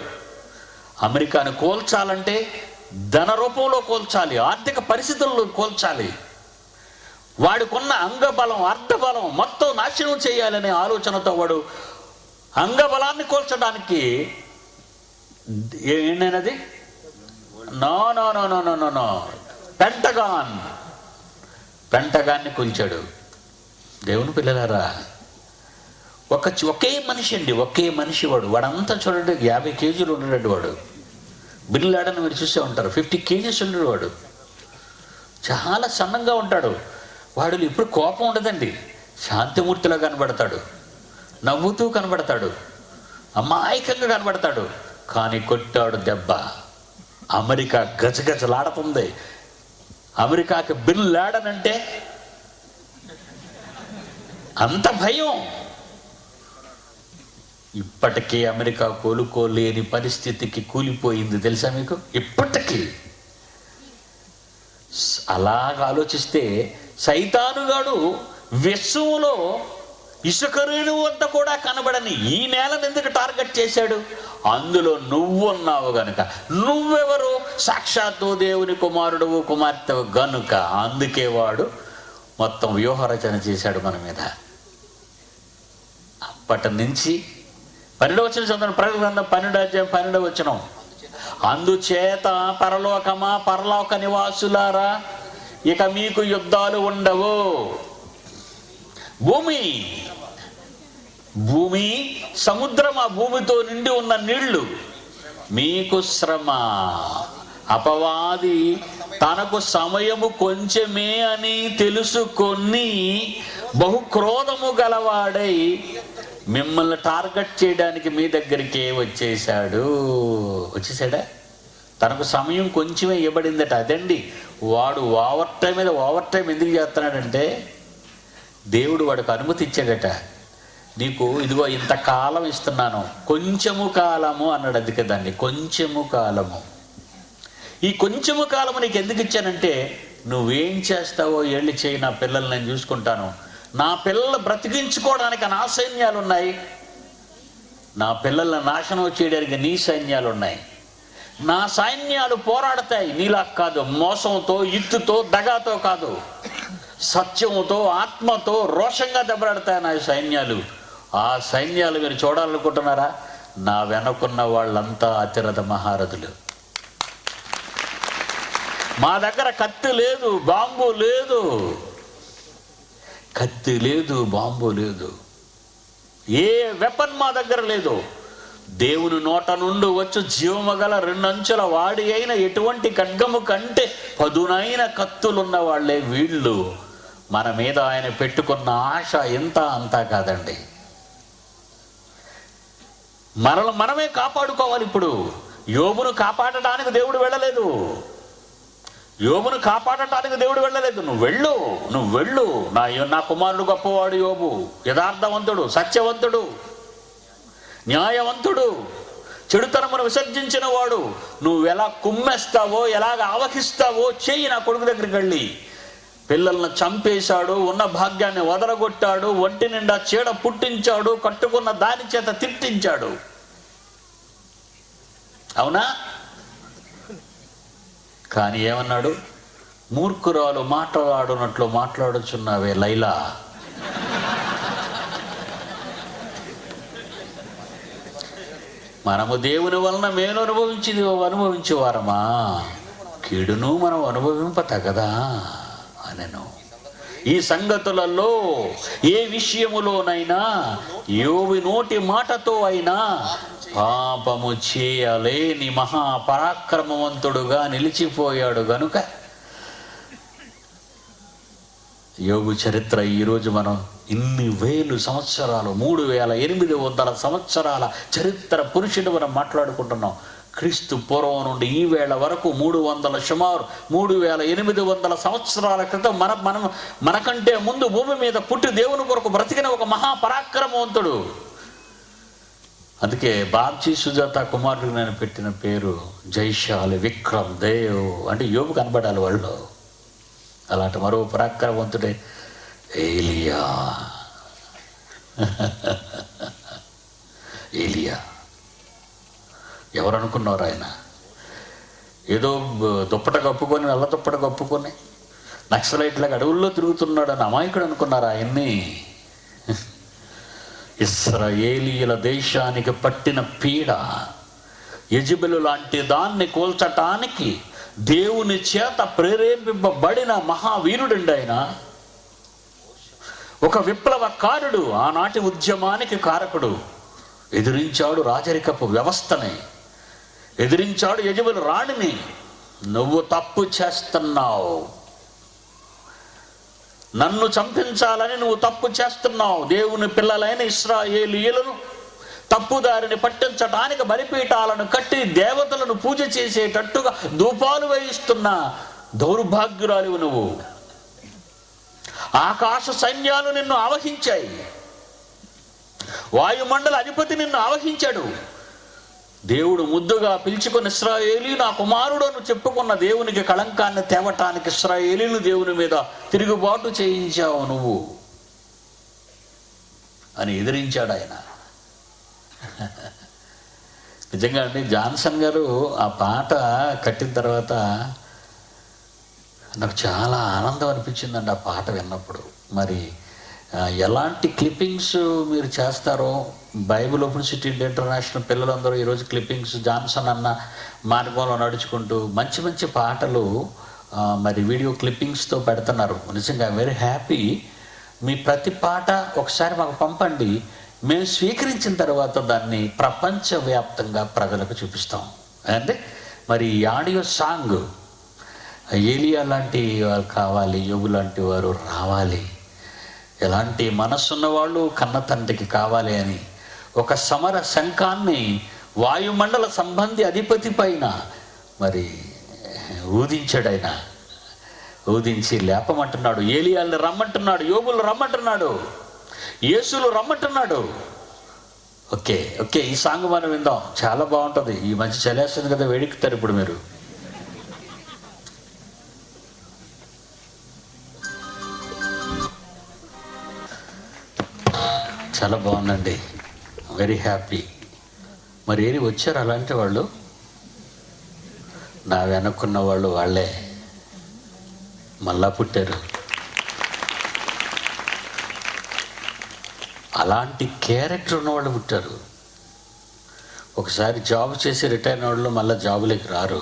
అమెరికాను కోల్చాలంటే ధన రూపంలో కోల్చాలి, ఆర్థిక పరిస్థితుల్లో కోల్చాలి. వాడికున్న అంగబలం, అర్థబలం మొత్తం నాశనం చేయాలనే ఆలోచనతో వాడు అంగబలాన్ని కోల్చడానికి ఏంటనేది నో పెంటగాన్ని కూల్చాడు. దేవుని పిల్లలారా, ఒకే మనిషి అండి, ఒకే మనిషి. వాడంతా చూడండి 50 కేజీలు ఉండడు వాడు. బిన్ లాడెన్ మీరు చూసే ఉంటారు, 50 కేజీస్ ఉండడు వాడు. చాలా సన్నంగా ఉంటాడు. వాడు ఇప్పుడు కోపం ఉండదండి, శాంతిమూర్తిలో కనబడతాడు, నవ్వుతూ కనబడతాడు, అమాయకంగా కనబడతాడు. కానీ కొట్టాడు దెబ్బ. అమెరికా గజగజలాడుతుంది. అమెరికాకి బిన్ లాడెన్ అంటే అంత భయం. ఇప్పటికీ అమెరికా కోలుకోలేని పరిస్థితికి కూలిపోయింది, తెలుసా మీకు? ఇప్పటికీ అలాగ ఆలోచిస్తే సైతానుగాడు విశ్వంలో ఇసుక రేణువు వద్ద కూడా కనబడని ఈ నేలను ఎందుకు టార్గెట్ చేశాడు? అందులో నువ్వున్నావు గనుక. నువ్వెవరు? సాక్షాత్తు దేవుని కుమారుడువు, కుమార్తెవు గనుక. అందుకే వాడు మొత్తం వ్యూహరచన చేశాడు మన మీద. అప్పటి నుంచి 12వ వచనం చదువుతాను, ప్రకటన గ్రంథం 12వ వచనం. అందుచేత పరలోకమా, పరలోక నివాసులారా, ఇక మీకు యుద్ధాలు ఉండవు. భూమి సముద్రం, ఆ భూమితో నిండి ఉన్న నీళ్లు మీకు శ్రమ. అపవాది తనకు సమయము కొంచెమే అని తెలుసుకొని బహుక్రోధము గలవాడై మిమ్మల్ని టార్గెట్ చేయడానికి మీ దగ్గరికే వచ్చేసాడా? తనకు సమయం కొంచెమే ఇవ్వబడిందట. అదండి, వాడు ఓవర్ టైం మీద ఓవర్ టైం ఎందుకు చేస్తున్నాడంటే, దేవుడు వాడికి అనుమతి ఇచ్చాడట. నీకు ఇదిగో ఇంతకాలం ఇస్తున్నాను, కొంచెము కాలము అన్నాడు. అందుకే దాన్ని కొంచెము కాలము. ఈ కొంచెము కాలము నీకు ఎందుకు ఇచ్చానంటే, నువ్వేం చేస్తావో ఏళ్ళు చేయి, నా పిల్లల్ని నేను చూసుకుంటాను. నా పిల్లలు బ్రతికించుకోవడానికి నా సైన్యాలు ఉన్నాయి, నా పిల్లల్ని నాశనం చేయడానికి నీ సైన్యాలు ఉన్నాయి. నా సైన్యాలు పోరాడతాయి, నీలా కాదు, మోసంతో, ఇత్తుతో, దగాతో కాదు, సత్యముతో, ఆత్మతో, రోషంగా దెబ్బలాడతాయి నా సైన్యాలు. ఆ సైన్యాలు మీరు చూడాలనుకుంటున్నారా? నా వెనకున్న వాళ్ళంతా అతిరథ మహారథులు. మా దగ్గర కత్తి లేదు, బాంబు లేదు, కత్తి లేదు, బాంబు లేదు, ఏ వెపన్ మా దగ్గర లేదు. దేవుని నోట నుండి వచ్చు జీవమగల 2 అంచుల వాడి అయిన ఎటువంటి ఖడ్గము కంటే పదునైన కత్తులున్న వాళ్ళే వీళ్ళు. మన మీద ఆయన పెట్టుకున్న ఆశ ఎంత అంతా కాదండి. మనమే కాపాడుకోవాలి. ఇప్పుడు యోబును కాపాడటానికి దేవుడు వెళ్ళలేదు, యోబును కాపాడటానికి దేవుడు వెళ్ళలేదు. నువ్వు వెళ్ళు. నా కుమారుడు గొప్పవాడు యోబు, యథార్థవంతుడు, సత్యవంతుడు, న్యాయవంతుడు,
చెడుతనమును విసర్జించిన వాడు, నువ్వు ఎలా కుమ్మేస్తావో ఎలాగ ఆవహిస్తావో చెయ్యి నా కొడుకు దగ్గరికి వెళ్ళి. పిల్లలను చంపేశాడు, ఉన్న భాగ్యాన్ని వదలగొట్టాడు, ఒంటి నిండా చీడ పుట్టించాడు, కట్టుకున్న దాని చేత తిట్టించాడు. అవునా? కానీ ఏమన్నాడు? మూర్ఖురాలు మాట్లాడునట్లు మాట్లాడుచున్నావే లైలా. మనము దేవుని వలన మేలు అనుభవించేవారమా, కీడును మనం అనుభవింప తగదా అనెను. ఈ సంగతులలో ఏ విషయములోనైనా యోబు నోటి మాటతో అయినా పాపము చేయలేని మహాపరాక్రమవంతుడుగా నిలిచిపోయాడు గనుక యోబు చరిత్ర ఈరోజు మనం ఇన్ని వేలు సంవత్సరాలు 3800 సంవత్సరాల చరిత్ర పురుషుడు మనం మాట్లాడుకుంటున్నాం. క్రీస్తు పూర్వం నుండి ఈ వేళ వరకు సుమారు 3800 సంవత్సరాల క్రితం మనకంటే ముందు భూమి మీద పుట్టి దేవుని కొరకు బ్రతికిన ఒక మహాపరాక్రమవంతుడు. అందుకే బాబ్జీ సుజాత కుమారుడికి నేను పెట్టిన పేరు జైశాలి విక్రమ్ దేవ్. అంటే యోబు కనబడాలి వాళ్ళు. అలాంటి మరో పరాక్రమవంతుడే ఏలియా. ఏలియా ఎవరు అనుకున్నారు? ఆయన ఏదో దుప్పట కప్పుకొని, నల్ల దుప్పట కప్పుకొని నక్సలైట్లాగా అడవుల్లో తిరుగుతున్నాడని అమాయకుడు అనుకున్నారు ఆయన్ని. ఇశ్రాయేలీయుల దేశానికి పట్టిన పీడ, యెజెబెలు లాంటి దాన్ని కూల్చటానికి దేవుని చేత ప్రేరేపింపబడిన మహావీరుడండి ఆయన. ఒక విప్లవకారుడు, ఆనాటి ఉద్యమానికి కారకుడు. ఎదిరించాడు రాజరికపు వ్యవస్థని, ఎదిరించాడు యెజెబెలు రాణిని. నువ్వు తప్పు చేస్తున్నావు, నన్ను చంపించాలని నువ్వు తప్పు చేస్తున్నావు. దేవుని పిల్లలైన ఇశ్రాయేలీయులను తప్పుదారిని పట్టించటానికి బలిపీఠాలను కట్టి దేవతలను పూజ చేసేటట్టుగా ధూపాలు వేయిస్తున్న దౌర్భాగ్యురాలివు నువ్వు. ఆకాశ సైన్యాలు నిన్ను ఆవహించాయి, వాయుమండల అధిపతి నిన్ను ఆవహించాడు. దేవుడు ముద్దుగా పిలుచుకొని ఇశ్రాయేలీ నా కుమారుడు అని చెప్పుకున్న దేవునికి కళంకాన్ని తేవటానికి ఇశ్రాయేలీను దేవుని మీద తిరుగుబాటు చేయించావు నువ్వు అని ఎదిరించాడు ఆయన. నిజంగా అండి, జాన్సన్ గారు ఆ పాట కట్టిన తర్వాత నాకు చాలా ఆనందం అనిపించిందండి ఆ పాట విన్నప్పుడు. మరి ఎలాంటి క్లిప్పింగ్స్ మీరు చేస్తారో, బైబిల్ ఓపెన్ సిటీ ఇంటర్నేషనల్ పిల్లలందరూ ఈరోజు క్లిప్పింగ్స్ జాన్సన్ అన్న మార్గంలో నడుచుకుంటూ మంచి మంచి పాటలు మరి వీడియో క్లిప్పింగ్స్తో పెడుతున్నారు. నిజంగా వెరీ హ్యాపీ. మీ ప్రతి పాట ఒకసారి మాకు పంపండి, మేము స్వీకరించిన తర్వాత దాన్ని ప్రపంచవ్యాప్తంగా ప్రజలకు చూపిస్తాం. అంటే మరి ఈ ఆడియో సాంగ్ ఏలియా లాంటి వారు కావాలి, యోబు లాంటి వారు రావాలి, ఎలాంటి మనస్సున్న వాళ్ళు కన్న తండ్రికి కావాలి అని ఒక సమర శంఖాన్ని వాయుమండల సంబంధి అధిపతి పైన మరి ఊదించాడు ఆయన. ఊదించి లేపమంటున్నాడు, ఏలియాల్ని రమ్మంటున్నాడు, యోబులు రమ్మంటున్నాడు, యేసులు రమ్మంటున్నాడు. ఓకే ఓకే ఈ సాంగ్ మనం విందాం, చాలా బాగుంటుంది. ఈ మంచి చలేస్తుంది కదా, వేడిక్కుతారు ఇప్పుడు మీరు. చాలా బాగుందండి, వెరీ హ్యాపీ. మరి ఏరి వచ్చారు అలాంటి వాళ్ళు, నా వెనక్కున్న వాళ్ళు వాళ్ళే మళ్ళా పుట్టారు. అలాంటి క్యారెక్టర్ ఉన్నవాళ్ళు పుట్టారు. ఒకసారి జాబ్ చేసి రిటైర్ అయిన వాళ్ళు మళ్ళీ జాబులకి రారు.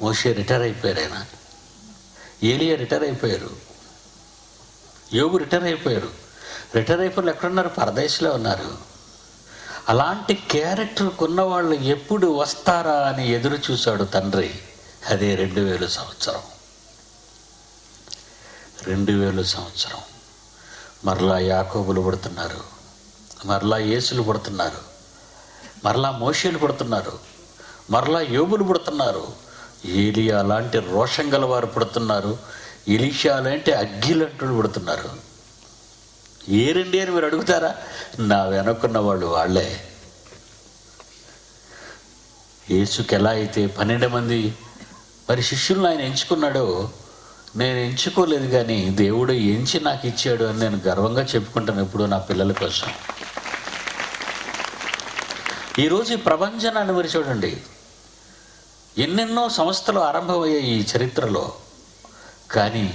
మోషే రిటైర్ అయిపోయారు, ఆయన ఏలియా రిటైర్ అయిపోయారు, యోబు రిటైర్ అయిపోయారు. రిటైర్ అయిపోయిన ఎక్కడున్నారు? పరదేశంలో ఉన్నారు. అలాంటి క్యారెక్టర్ ఉన్నవాళ్ళు ఎప్పుడు వస్తారా అని ఎదురు చూశాడు తండ్రి. అదే 2000 సంవత్సరం. 2000 సంవత్సరం మరలా యాకోబులు పుడుతున్నారు, మరలా యేసులు పుడుతున్నారు, మరలా మోషేలు పుడుతున్నారు, మరలా యోబులు పుడుతున్నారు, ఏలియా లాంటి రోషం గల వారు పుడుతున్నారు, ఎలీషా లాంటి అగ్గిలంటూ పుడుతున్నారు. ఏ రెండి అని మీరు అడుగుతారా? నా వెనక్కున్న వాళ్ళు వాళ్ళే.
యేసుకి ఎలా అయితే 12 మంది మరి శిష్యులను ఆయన ఎంచుకున్నాడో నేను ఎంచుకోలేదు, కానీ దేవుడు ఎంచి నాకు ఇచ్చాడు అని నేను గర్వంగా చెప్పుకుంటాను ఎప్పుడు నా పిల్లల కోసం. ఈరోజు ఈ ప్రపంచాన్ని మీరు చూడండి, ఎన్నెన్నో సంస్థలు ఆరంభమయ్యాయి ఈ చరిత్రలో, కానీ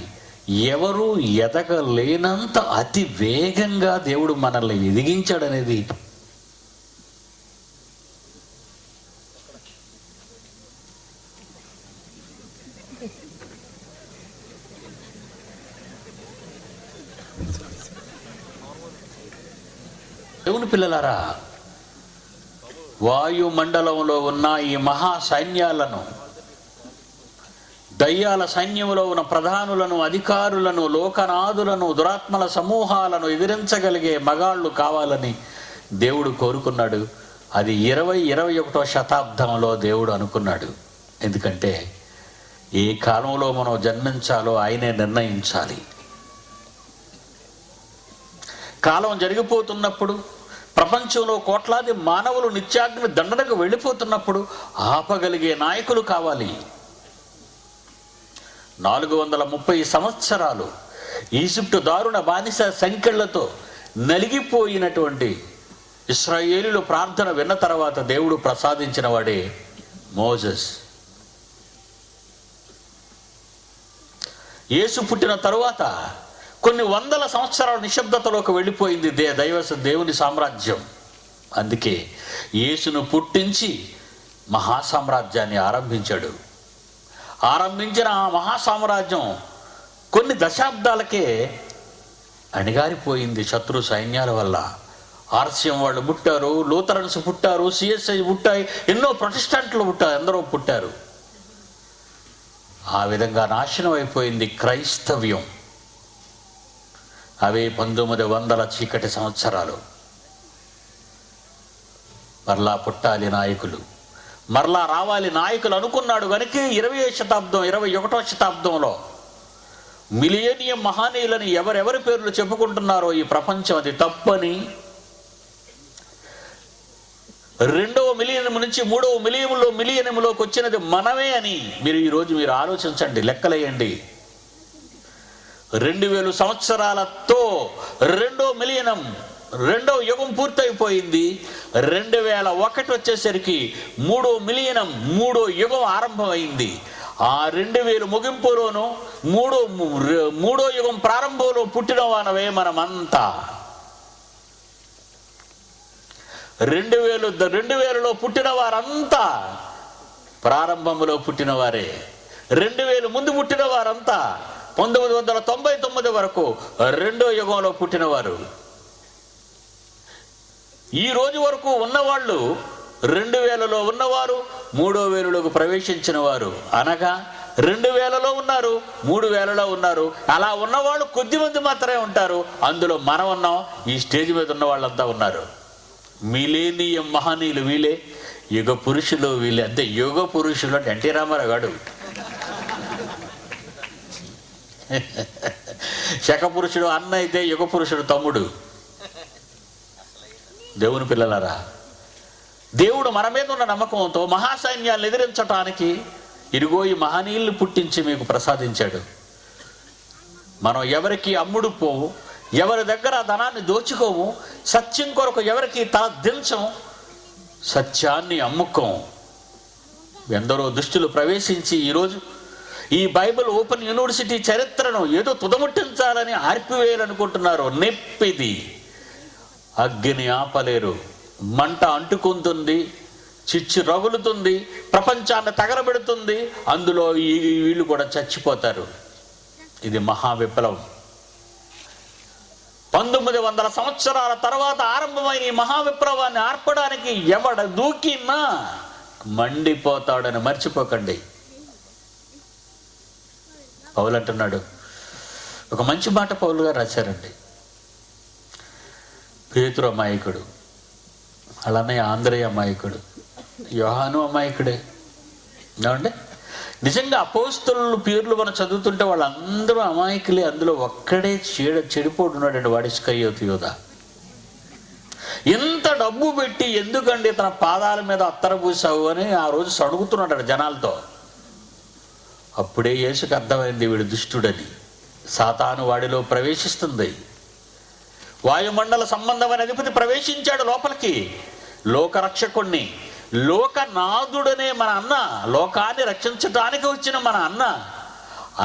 ఎవరు ఎదగలేనంత అతి వేగంగా దేవుడు మనల్ని ఎదిగించాడనేది దేవుని పిల్లలారా, వాయుమండలంలో ఉన్న ఈ మహా సైన్యాలను, దయ్యాల సైన్యంలో ఉన్న ప్రధానులను, అధికారులను, లోకనాథులను, దురాత్మల సమూహాలను ఎదిరించగలిగే మగాళ్ళు కావాలని దేవుడు కోరుకున్నాడు. అది 21వ శతాబ్దంలో దేవుడు అనుకున్నాడు. ఎందుకంటే ఏ కాలంలో మనం జన్మించాలో ఆయనే నిర్ణయించాలి. కాలం జరిగిపోతున్నప్పుడు, ప్రపంచంలో కోట్లాది మానవులు నిత్యాగ్ని దండనకు వెళ్ళిపోతున్నప్పుడు ఆపగలిగే నాయకులు కావాలి. 430 సంవత్సరాలు ఈజిప్టు దారుణ బానిస సంకెళ్లతో నలిగిపోయినటువంటి ఇశ్రాయేలీయుల ప్రార్థన విన్న తర్వాత దేవుడు ప్రసాదించిన వాడే మోజెస్. యేసు పుట్టిన తరువాత కొన్ని వందల సంవత్సరాల నిశ్శబ్దతలోకి వెళ్ళిపోయింది దేవుని సామ్రాజ్యం. అందుకే యేసును పుట్టించి మహాసామ్రాజ్యాన్ని ఆరంభించాడు. ఆరంభించిన ఆ మహాసామ్రాజ్యం కొన్ని దశాబ్దాలకే అణిగారిపోయింది శత్రు సైన్యాల వల్ల. ఆర్సిఎం వాళ్ళు పుట్టారు, లూథరన్స్ పుట్టారు, సిఎస్ఐ పుట్టాయి, ఎన్నో ప్రొటెస్టెంట్లు పుట్టారు, ఎందరో పుట్టారు. ఆ విధంగా నాశనం అయిపోయింది క్రైస్తవ్యం. అవే 1900 చీకటి సంవత్సరాలు. మరలా పుట్టాలి నాయకులు, మరలా రావాలి నాయకులు అనుకున్నాడు. కనుక 21వ శతాబ్దంలో మిలియనియం మహానీయులని ఎవరెవరి పేర్లు చెప్పుకుంటున్నారో ఈ ప్రపంచం అది తప్పని, 2వ మిలియనం నుంచి 3వ మిలియనంలోకి వచ్చినది మనమే అని మీరు ఆలోచించండి, లెక్కలేయండి. 2000 సంవత్సరాలతో 2వ మిలియనం, 2వ యుగం పూర్తయిపోయింది. 2001 వచ్చేసరికి 3వ మిలియనం, 3వ యుగం ఆరంభమైంది. ఆ 2000 ముగింపులోను 3వ యుగం ప్రారంభంలో పుట్టిన వానవే మనమంతా. 2000లో పుట్టిన వారంతా ప్రారంభంలో పుట్టిన వారే. 2000 ముందు పుట్టిన వారంతా 1999 వరకు 2వ యుగంలో పుట్టినవారు. ఈ రోజు వరకు ఉన్నవాళ్ళు 2000లో ఉన్నవారు, 3000లోకి ప్రవేశించిన వారు, అనగా 2000లో ఉన్నారు, 3000లో ఉన్నారు. అలా ఉన్నవాళ్ళు కొద్దిమంది మాత్రమే ఉంటారు. అందులో మనం ఉన్నాం. ఈ స్టేజ్ మీద ఉన్న వాళ్ళంతా ఉన్నారు. మిలేనియం మహనీయులు వీళ్ళే, యుగ పురుషులు వీళ్ళే. అంతే, యుగ పురుషులు అంటే ఎన్టీ రామారావు గాడు. శక పురుషుడు అన్న అయితే యుగ పురుషుడు తమ్ముడు. దేవుని పిల్లలారా, దేవుడు మన మీద ఉన్న నమ్మకంతో మహాసైన్యాలను ఎదిరించటానికి ఇదిగో ఈ మహనీయుల్ని పుట్టించి మీకు ప్రసాదించాడు. మనం ఎవరికి అమ్ముడు పోవు, ఎవరి దగ్గర ధనాన్ని దోచుకోము, సత్యం కొరకు ఎవరికి తల దించం, సత్యాన్ని అమ్ముకోం. ఎందరో దుష్టులు ప్రవేశించి ఈరోజు ఈ బైబిల్ ఓపెన్ యూనివర్సిటీ చరిత్రను ఏదో తుదముట్టించాలని ఆర్పివేయాలనుకుంటున్నారు. నెప్పిది, అగ్గిని ఆపలేరు. మంట అంటుకుంటుంది, చిచ్చు రగులుతుంది, ప్రపంచాన్ని తగలబెడుతుంది. అందులో వీళ్ళు కూడా చచ్చిపోతారు. ఇది మహా విప్లవం. 1900 సంవత్సరాల తర్వాత ఆరంభమైన ఈ మహా విప్లవాన్ని ఆర్పడానికి ఎవడ దూకినా మండిపోతాడని మర్చిపోకండి. పౌలు అంటున్నాడు, ఒక మంచి మాట పౌలు గారు రాశారండి. పేతురు అమాయకుడు, అలానే ఆంద్రేయ అమాయకుడు, యోహాను అమాయకుడే. ఏమంటే నిజంగా అపోస్తలుల పేర్లు మనం చదువుతుంటే వాళ్ళందరూ అమాయకులే. అందులో ఒక్కడే చెడిపోతున్నాడండి, వాడి ఇస్కరియోతు యూదా.
ఇంత డబ్బు పెట్టి ఎందుకండి తన పాదాల మీద అత్తర పూసావు అని ఆ రోజు సడుగుతున్నాడు జనాలతో. అప్పుడే యేసుకు అర్థమైంది వీడు దుష్టుడని. సాతాను వాడిలో ప్రవేశిస్తుంది. వాయుమండల సంబంధమైన అధిపతి ప్రవేశించాడు లోపలికి. లోకరక్షకుణ్ణి, లోకనాథుడనే మన అన్న, లోకాన్ని రక్షించటానికి వచ్చిన మన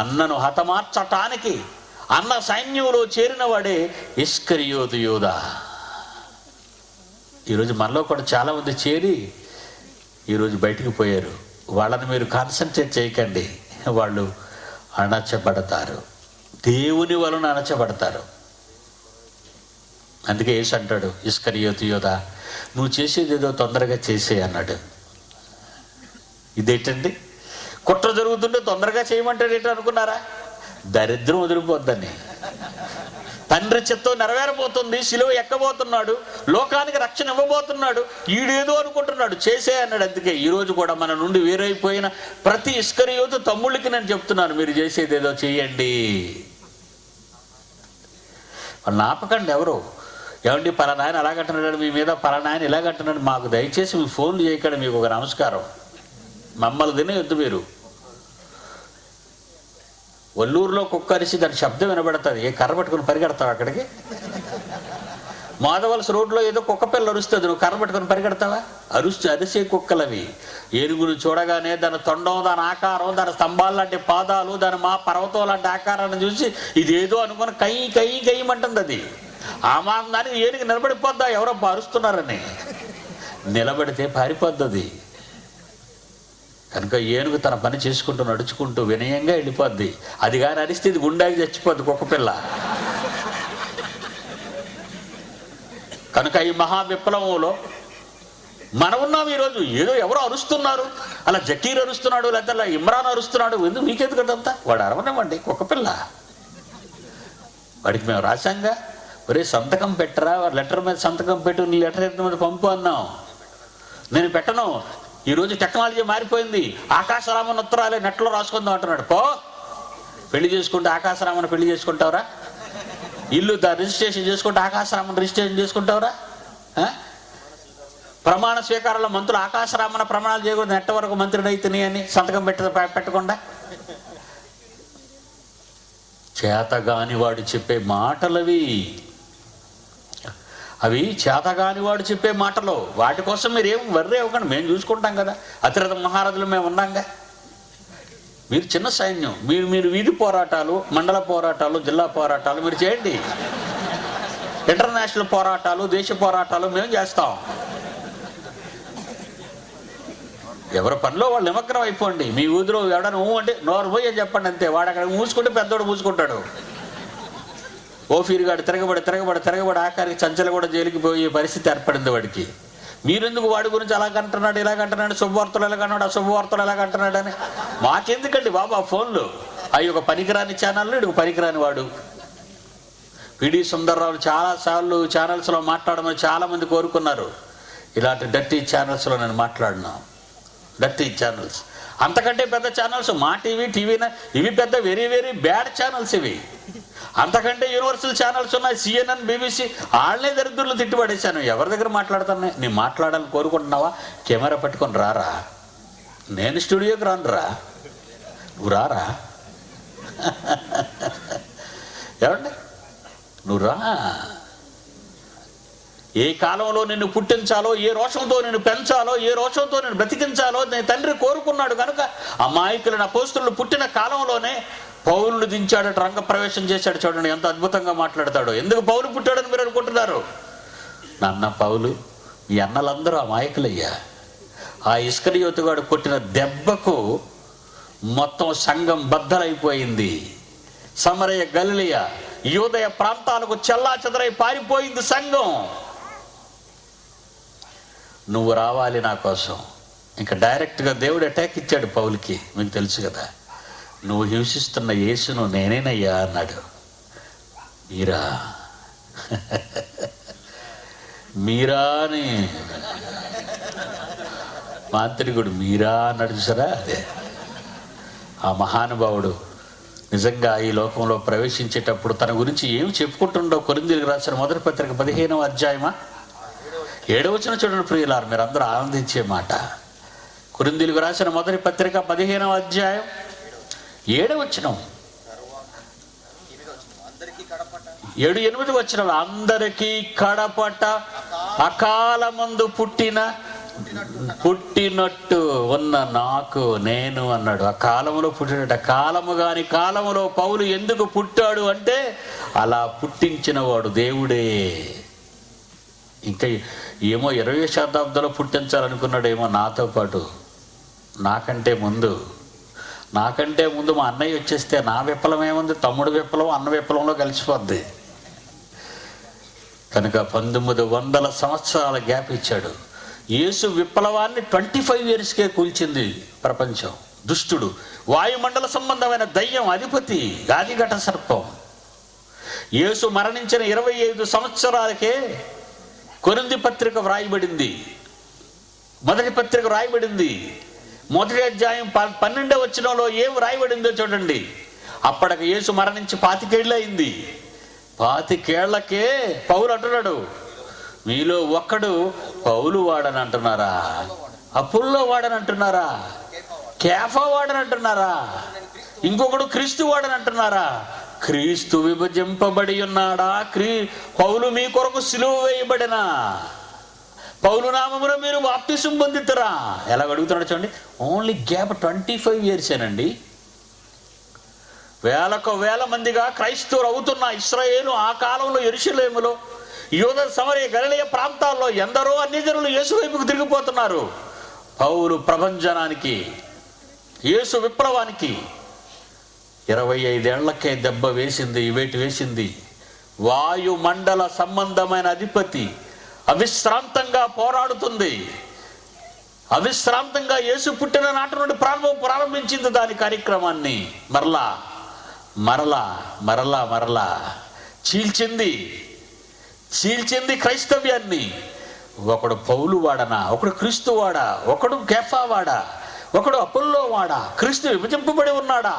అన్నను హతమార్చటానికి అన్న సైన్యంలో చేరిన వాడే ఇస్కరియోతు యూదా. ఈరోజు మనలో కూడా చాలామంది చేరి ఈరోజు బయటికి పోయారు. వాళ్ళని మీరు కాన్సన్ట్రేట్ చేయకండి, వాళ్ళు అణచబడతారు, దేవుని వలన అణచబడతారు. అందుకే యేసు అంటాడు, ఇస్కరియోతు యూదా నువ్వు చేసేది ఏదో తొందరగా చేసే అన్నాడు. ఇదేంటండి, కుట్ర జరుగుతుంటే తొందరగా చేయమంటాడు ఏంటో అనుకున్నారా? దరిద్రం వదిలిపోద్దని. తండ్రి చిత్తం నెరవేరబోతుంది, సిలువ ఎక్కబోతున్నాడు, లోకానికి రక్షణ ఇవ్వబోతున్నాడు, ఈడేదో అనుకుంటున్నాడు, చేసే అన్నాడు. అందుకే ఈరోజు కూడా మన నుండి వేరైపోయిన ప్రతి ఇస్కరియోతు తమ్ముళ్ళకి నేను చెప్తున్నాను, మీరు చేసేది ఏదో చేయండి. వాళ్ళని ఆపకండి. ఎవరు ఏమండి పలానాయన అలాగంటున్నాడు, మీ మీద పలానాయన ఇలాగంటున్నాడు, మాకు దయచేసి మీ ఫోన్లు చేయకండి, మీకు ఒక నమస్కారం. మమ్మల్ని తినేయొద్దు మీరు. ఒల్లూరులో కుక్క అరిసి దాని శబ్దం వినబడుతుంది, ఏ కర్ర పట్టుకుని పరిగెడతావు అక్కడికి? మాధవలస రోడ్లో ఏదో కుక్క పిల్ల అరుస్తుంది, నువ్వు కర్ర పట్టుకుని పరిగెడతావా? అరిసే కుక్కలవి. ఏనుగును చూడగానే దాని తొండం, దాని ఆకారం, దాని స్తంభాలు లాంటి పాదాలు, దాని మా పర్వతం లాంటి ఆకారాన్ని చూసి ఇదేదో అనుకుని కై కై కయ్యమంటుంది. అది ఆ మాందానికి ఏనుగు నిలబడిపోద్దా ఎవరో అరుస్తున్నారని? నిలబడితే పారిపోద్ది. కనుక ఏనుగు తన పని చేసుకుంటూ నడుచుకుంటూ వినయంగా వెళ్ళిపోద్ది. అది కానీ అరిస్తే ఇది గుండాకి చచ్చిపోద్ది కుక్క పిల్ల. కనుక ఈ మహా విప్లవంలో మనం ఉన్నాం. ఈరోజు ఏదో ఎవరో అరుస్తున్నారు, అలా జకీర్ అరుస్తున్నాడు, లేకపోతే అలా ఇమ్రాన్ అరుస్తున్నాడు, ఎందుకు మీకెందుకంతా? వాడు అరవనివ్వండి, కుక్క పిల్ల. వాడికి మేము రాశాంగా, ఒరే సంతకం పెట్టరా, లెటర్ మీద సంతకం పెట్టు, నీ లెటర్ ఎంత మీద పంపు అన్నాం. నేను పెట్టను. ఈరోజు టెక్నాలజీ మారిపోయింది, ఆకాశరామన్ ఉత్తరాలే నెట్లో రాసుకుందాం అంటున్నాడు. పో, పెళ్లి చేసుకుంటే ఆకాశరామన్ పెళ్లి చేసుకుంటావురా? ఇల్లు రిజిస్ట్రేషన్ చేసుకుంటే ఆకాశరామన్ రిజిస్ట్రేషన్ చేసుకుంటావురా? ప్రమాణ స్వీకారంలో మంత్రులు ఆకాశరామన ప్రమాణాలు చేయకూడదు, నెట్ట వరకు మంత్రిని అయితేనే అని సంతకం పెట్టకుండా. చేతగాని వాడు చెప్పే మాటలవి, అవి చేతగాని వాడు చెప్పే మాటలు. వాటి కోసం మీరు ఏం వర్రే అవ్వకండి, మేము చూసుకుంటాం కదా. అతిరథ మహారథులు మేము ఉన్నాంగా. మీరు చిన్న సైన్యం, మీరు వీధి పోరాటాలు, మండల పోరాటాలు, జిల్లా పోరాటాలు మీరు చేయండి. ఇంటర్నేషనల్ పోరాటాలు, దేశ పోరాటాలు మేము చేస్తాం. ఎవరి పనిలో వాళ్ళు నిమగ్నం అయిపోండి. మీ ఊదిలో ఎవడన్నా అంటే నోరు పోయి అని చెప్పండి, అంతే. వాడు అక్కడ మూసుకుంటే పెద్దోడు మూసుకుంటాడు. ఓఫీరుగాడు తిరగబడి ఆఖరికి చంచలు కూడా జైలుకి పోయే పరిస్థితి ఏర్పడింది వాడికి. మీరెందుకు వాడి గురించి అలాగంటున్నాడు, ఇలాగంటున్నాడు, శుభవార్తలు ఎలాగన్నాడు, అశుభవార్తలు ఎలాగంటున్నాడు అని? మాకెందుకండి బాబు ఆ ఫోన్లు? అవి ఒక పనికిరాని ఛానళ్ళు, ఇడు పనికిరాని వాడు. పిడి సుందర్రావు చాలాసార్లు ఛానల్స్లో మాట్లాడమని చాలామంది కోరుకున్నారు. ఇలాంటి డర్టీ ఛానల్స్లో నేను మాట్లాడినా. డర్టీ ఛానల్స్, అంతకంటే పెద్ద ఛానల్స్ మా టీవీనా, ఇవి పెద్ద వెరీ వెరీ బ్యాడ్ ఛానల్స్ ఇవి. అంతకంటే యూనివర్సల్ ఛానల్స్ ఉన్నాయి, CNN, BBC. వాళ్ళనే దరిద్రులు తిట్టుబడేశాను. ఎవరి దగ్గర మాట్లాడుతాను? నేను మాట్లాడాలని కోరుకుంటున్నావా? కెమెరా పట్టుకొని రారా, నేను స్టూడియోకి రానురా, నువ్వు రారా? ఏమండి, నువ్వు రా. ఏ కాలంలో నిన్ను పుట్టించాలో, ఏ రోషంతో నిన్ను పెంచాలో, ఏ రోషంతో నిన్ను బ్రతికించాలో నేను తండ్రి కోరుకున్నాడు. కనుక అమాయకులను అపోస్తులు పుట్టిన కాలంలోనే పౌలును దించాడట, రంగప్రవేశం చేశాడు. చూడండి ఎంత అద్భుతంగా మాట్లాడతాడో. ఎందుకు పౌలు పుట్టాడని మీరు అనుకుంటున్నారు? నాన్న పౌలు, ఈ అన్నలందరూ అమాయకులయ్యా. ఆ ఇస్కరియోతుగాడు కొట్టిన దెబ్బకు మొత్తం సంఘం బద్దలైపోయింది. సమరయ, గలిలయ, యూదయ ప్రాంతాలకు చెల్లాచెదరై పారిపోయింది సంఘం. నువ్వు రావాలి నా కోసం. ఇంకా డైరెక్ట్గా దేవుడు అటాక్ ఇచ్చాడు పౌలుకి. మీకు తెలుసు కదా, నువ్వు హింసిస్తున్న యేసును నేనేనయ్యా అన్నాడు. మీరా అని మాంత్రికుడు మీరా అన్నాడు చూసారా? అదే ఆ మహానుభావుడు నిజంగా ఈ లోకంలో ప్రవేశించేటప్పుడు తన గురించి ఏమి చెప్పుకుంటుండో కొరింథీయులకు రాసిన మొదటి పత్రిక 15వ అధ్యాయమా 7వ వచనం చూడండి ప్రియులారు, మీరు అందరూ ఆనందించే మాట. కొరింథీయులకు రాసిన మొదటి పత్రిక 15వ అధ్యాయం 7వ వచనం, 7-8 వచనం. అందరికీ కడపట అకాలమందు పుట్టినట్టు ఉన్న నాకు నేను అన్నాడు. ఆ కాలములో పుట్టినట్టు. కాలము కాని కాలములో పౌలు ఎందుకు పుట్టాడు అంటే అలా పుట్టించిన వాడు దేవుడే. ఇంకా ఏమో 20వ శతాబ్దంలో పుట్టించాలనుకున్నాడేమో నాతో పాటు. నాకంటే ముందు మా అన్నయ్య వచ్చేస్తే నా విప్లవం ఏముంది, తమ్ముడు విప్లవం అన్న విప్లవంలో కలిసిపోద్ది. కనుక 1900 సంవత్సరాల గ్యాప్ ఇచ్చాడు. యేసు విప్లవాన్ని 25 ఇయర్స్కే కూల్చింది ప్రపంచం. దుష్టుడు, వాయుమండల సంబంధమైన దయ్యం అధిపతి, గాదిఘట సర్పం. యేసు మరణించిన 25 సంవత్సరాలకే కొరింథీ పత్రిక వ్రాయబడింది. మొదటి పత్రిక వ్రాయబడింది. మొదటి అధ్యాయం 12వ వచనంలో ఏం వ్రాయబడిందో చూడండి. అప్పటికి యేసు మరణించి 25 ఏళ్ళు అయింది. 25 ఏళ్లకే పౌలు అంటున్నాడు, మీలో ఒక్కడు పౌలు వాడని అంటున్నారా, అపుల్లో వాడని అంటున్నారా, కేఫా వాడని అంటున్నారా, ఇంకొకడు క్రీస్తు వాడని అంటున్నారా? క్రీస్తు విభజింపబడి ఉన్నాడా? పౌలు మీ కొరకు సిలువ వేయబడినా, పౌలు నామమున మీరు బాప్తిసం పొందుతారా? ఎలా అడుగుతున్నాడు చూడండి. Only gap 25 ఇయర్సేనండి. వేలకు వేల మందిగా క్రైస్తవులు అవుతున్న ఇశ్రాయేలు ఆ కాలంలో యెరూషలేములో, యూద, సమరయ, గలిలయ ప్రాంతాల్లో ఎందరో అన్యజనులు యేసు వైపుకు తిరిగిపోతున్నారు. పౌలు ప్రభంజనానికి, యేసు విప్లవానికి 25 ఏళ్లకే దెబ్బ వేసింది, వేటు వేసింది. వాయుమండల సంబంధమైన అధిపతి అవిశ్రాంతంగా పోరాడుతుంది. అవిశ్రాంతంగా యేసు పుట్టిన నాటి నుండి ప్రారంభించింది దాని కార్యక్రమాన్ని. మరలా చీల్చింది క్రైస్తవ్యాన్ని. ఒకడు పౌలు వాడనా, ఒకడు క్రీస్తు వాడా, ఒకడు కేఫా వాడా, ఒకడు అపుల్లో వాడా, క్రీస్తు విభజింపబడి ఉన్నాడా?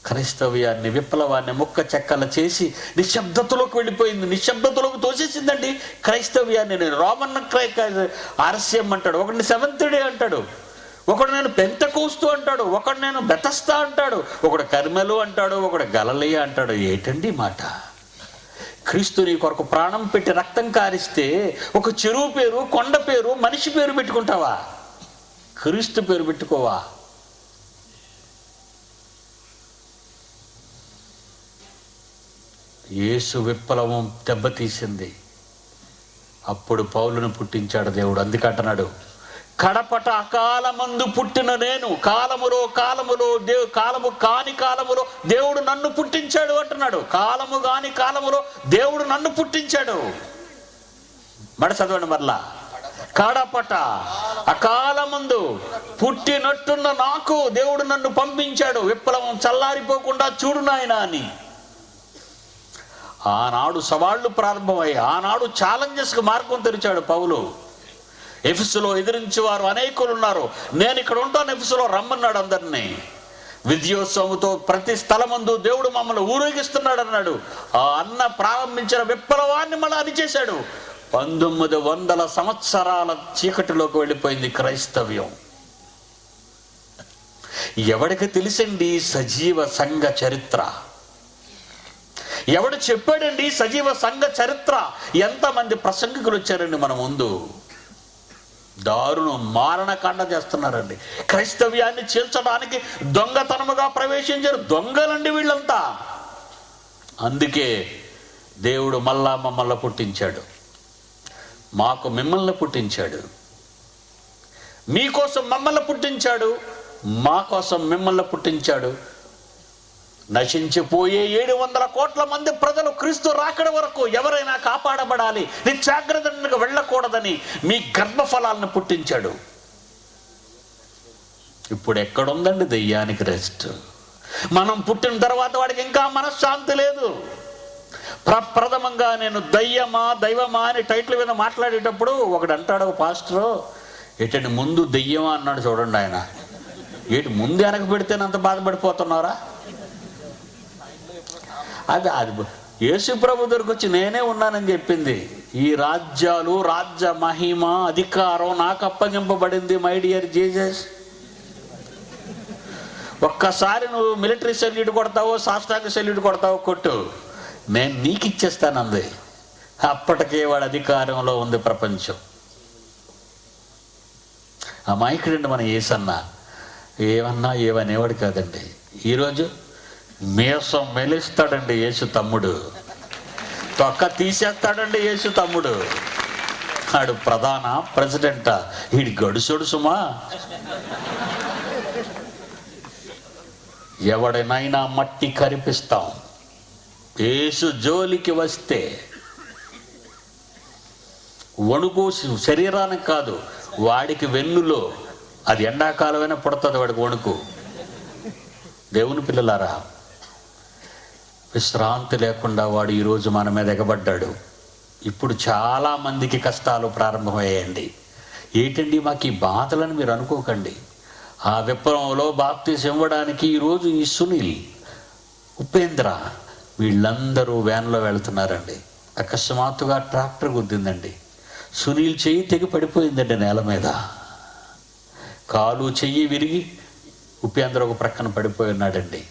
క్రైస్తవ్యాన్ని, విప్లవాన్ని ముక్క చెక్కల చేసి నిశ్శబ్దతలోకి వెళ్ళిపోయింది. నిశ్శబ్దతలోకి తోసేసిందండి క్రైస్తవ్యాన్ని. నేను రోమన్ ఆర్సిఎం అంటాడు, ఒకడిని సెవెంత్ డే అంటాడు, ఒకడు నేను పెంతెకోస్తు అంటాడు, ఒకడు నేను బెతస్తా అంటాడు, ఒకడు కర్మెలు అంటాడు, ఒకడు గలిలయ అంటాడు. ఏంటండి మాట? క్రీస్తు నీ కొరకు ప్రాణం పెట్టి రక్తం కారిస్తే ఒక చెరువు పేరు, కొండ పేరు, మనిషి పేరు పెట్టుకుంటావా? క్రీస్తు పేరు పెట్టుకోవా? యేసు విప్లవం దెబ్బతీసింది. అప్పుడు పౌలును పుట్టించాడు దేవుడు. అందుకంటున్నాడు, కడపట అకాలమందు పుట్టిన నేను, కాలము కాని కాలములో దేవుడు నన్ను పుట్టించాడు అంటున్నాడు. కాలము కాని కాలములో దేవుడు నన్ను పుట్టించాడు. చదవండి మరలా. కడపట అకాలమందు పుట్టినట్టున్న నాకు దేవుడు నన్ను పంపించాడు. విప్లవం చల్లారిపోకుండా చూడు నాయనా అని. ఆనాడు సవాళ్లు ప్రారంభమయ్యాయి. ఆనాడు ఛాలెంజెస్కి మార్గం తెరిచాడు పౌలు. ఎఫెసులో ఎదిరించేవారు అనేకులు ఉన్నారు. నేను ఇక్కడ ఉంటాను, ఎఫెసులో రమ్మన్నాడు అందరినీ. విద్యోత్సవంతో ప్రతి స్థలమందు దేవుడు మమ్మల్ని ఊరేగిస్తున్నాడు అన్నాడు. ఆ అన్న ప్రారంభించిన విప్లవాన్ని మళ్ళీ అణిచేశాడు. 1900 సంవత్సరాల చీకటిలోకి వెళ్ళిపోయింది క్రైస్తవ్యం. ఎవడికి తెలిసండి సజీవ సంఘ చరిత్ర? ఎవడు చెప్పాడండి సజీవ సంఘ చరిత్ర? ఎంతమంది ప్రసంగికులు వచ్చారండి మన ముందు. దారుణం, మారణకాండ చేస్తున్నారండి. క్రైస్తవ్యాన్ని చీల్చడానికి దొంగతనముగా ప్రవేశించారు. దొంగలండి వీళ్ళంతా. అందుకే దేవుడు మమ్మల్ని పుట్టించాడు. మాకు మిమ్మల్ని పుట్టించాడు. మీకోసం మమ్మల్ని పుట్టించాడు, మా కోసం మిమ్మల్ని పుట్టించాడు. నశించిపోయే 700 కోట్ల మంది ప్రజలు క్రీస్తు రాకడ వరకు ఎవరైనా కాపాడబడాలి, నిత్యాగ్రతకు వెళ్ళకూడదని మీ గర్భఫలాలను పుట్టించాడు. ఇప్పుడు ఎక్కడుందండి దెయ్యానికి రెస్ట్? మనం పుట్టిన తర్వాత వాడికి ఇంకా మనశ్శాంతి లేదు. ప్రప్రథమంగా నేను దైవమా అని టైటిల్ మీద మాట్లాడేటప్పుడు ఒకడు అంటాడు, ఒక పాస్టరు, ఏంటంటే ముందు దెయ్యమా అన్నాడు. చూడండి ఆయన, ఏంటి ముందు వెనక పెడితేనంత బాధపడిపోతున్నారా? అది యేసు ప్రభు దగ్గరకు వచ్చి నేనే ఉన్నానని చెప్పింది.
ఈ రాజ్యాలు, రాజ్య మహిమ, అధికారం నాకు అప్పగింపబడింది మై డియర్ జీసస్. ఒక్కసారి నువ్వు మిలిటరీ సెల్యూట్ కొడతావో, సాష్టాంగ సెల్యూట్ కొడతావో కొట్టు, నేను నీకు ఇచ్చేస్తానంది. అప్పటికే వాడు అధికారంలో ఉంది ప్రపంచం. అమాయకుడండి మన యేసన్న. ఏమన్నా ఏమనేవాడు కాదండి. ఈరోజు మీసం మెలిస్తాడండి యేసు తమ్ముడు, తొక్క తీసేస్తాడండి యేసు తమ్ముడు. ఆడు ప్రధాన ప్రెసిడెంటా? వీడి గడుసుడు సుమా. ఎవడినైనా మట్టి కరిపిస్తాం. యేసు జోలికి వస్తే వణుకు శరీరానికి కాదు, వాడికి వెన్నులో, అది ఎండాకాలమైనా పుడుతుంది వాడికి వణుకు. దేవుని పిల్లలారా, విశ్రాంతి లేకుండా వాడు ఈరోజు మన మీద ఎగబడ్డాడు. ఇప్పుడు చాలామందికి కష్టాలు ప్రారంభమయ్యాయండి. ఏంటండి మాకు ఈ బాధలను మీరు అనుకోకండి. ఆ విప్లవంలో బాప్తీసం ఇవ్వడానికి ఈరోజు ఈ సునీల్, ఉపేంద్ర వీళ్ళందరూ వ్యాన్లో వెళుతున్నారండి. అకస్మాత్తుగా ట్రాక్టర్ గుద్దిందండి. సునీల్ చెయ్యి తెగి పడిపోయిందండి నేల మీద. కాలు చెయ్యి విరిగి ఉపేంద్ర ఒక ప్రక్కన పడిపోయి ఉన్నాడండి.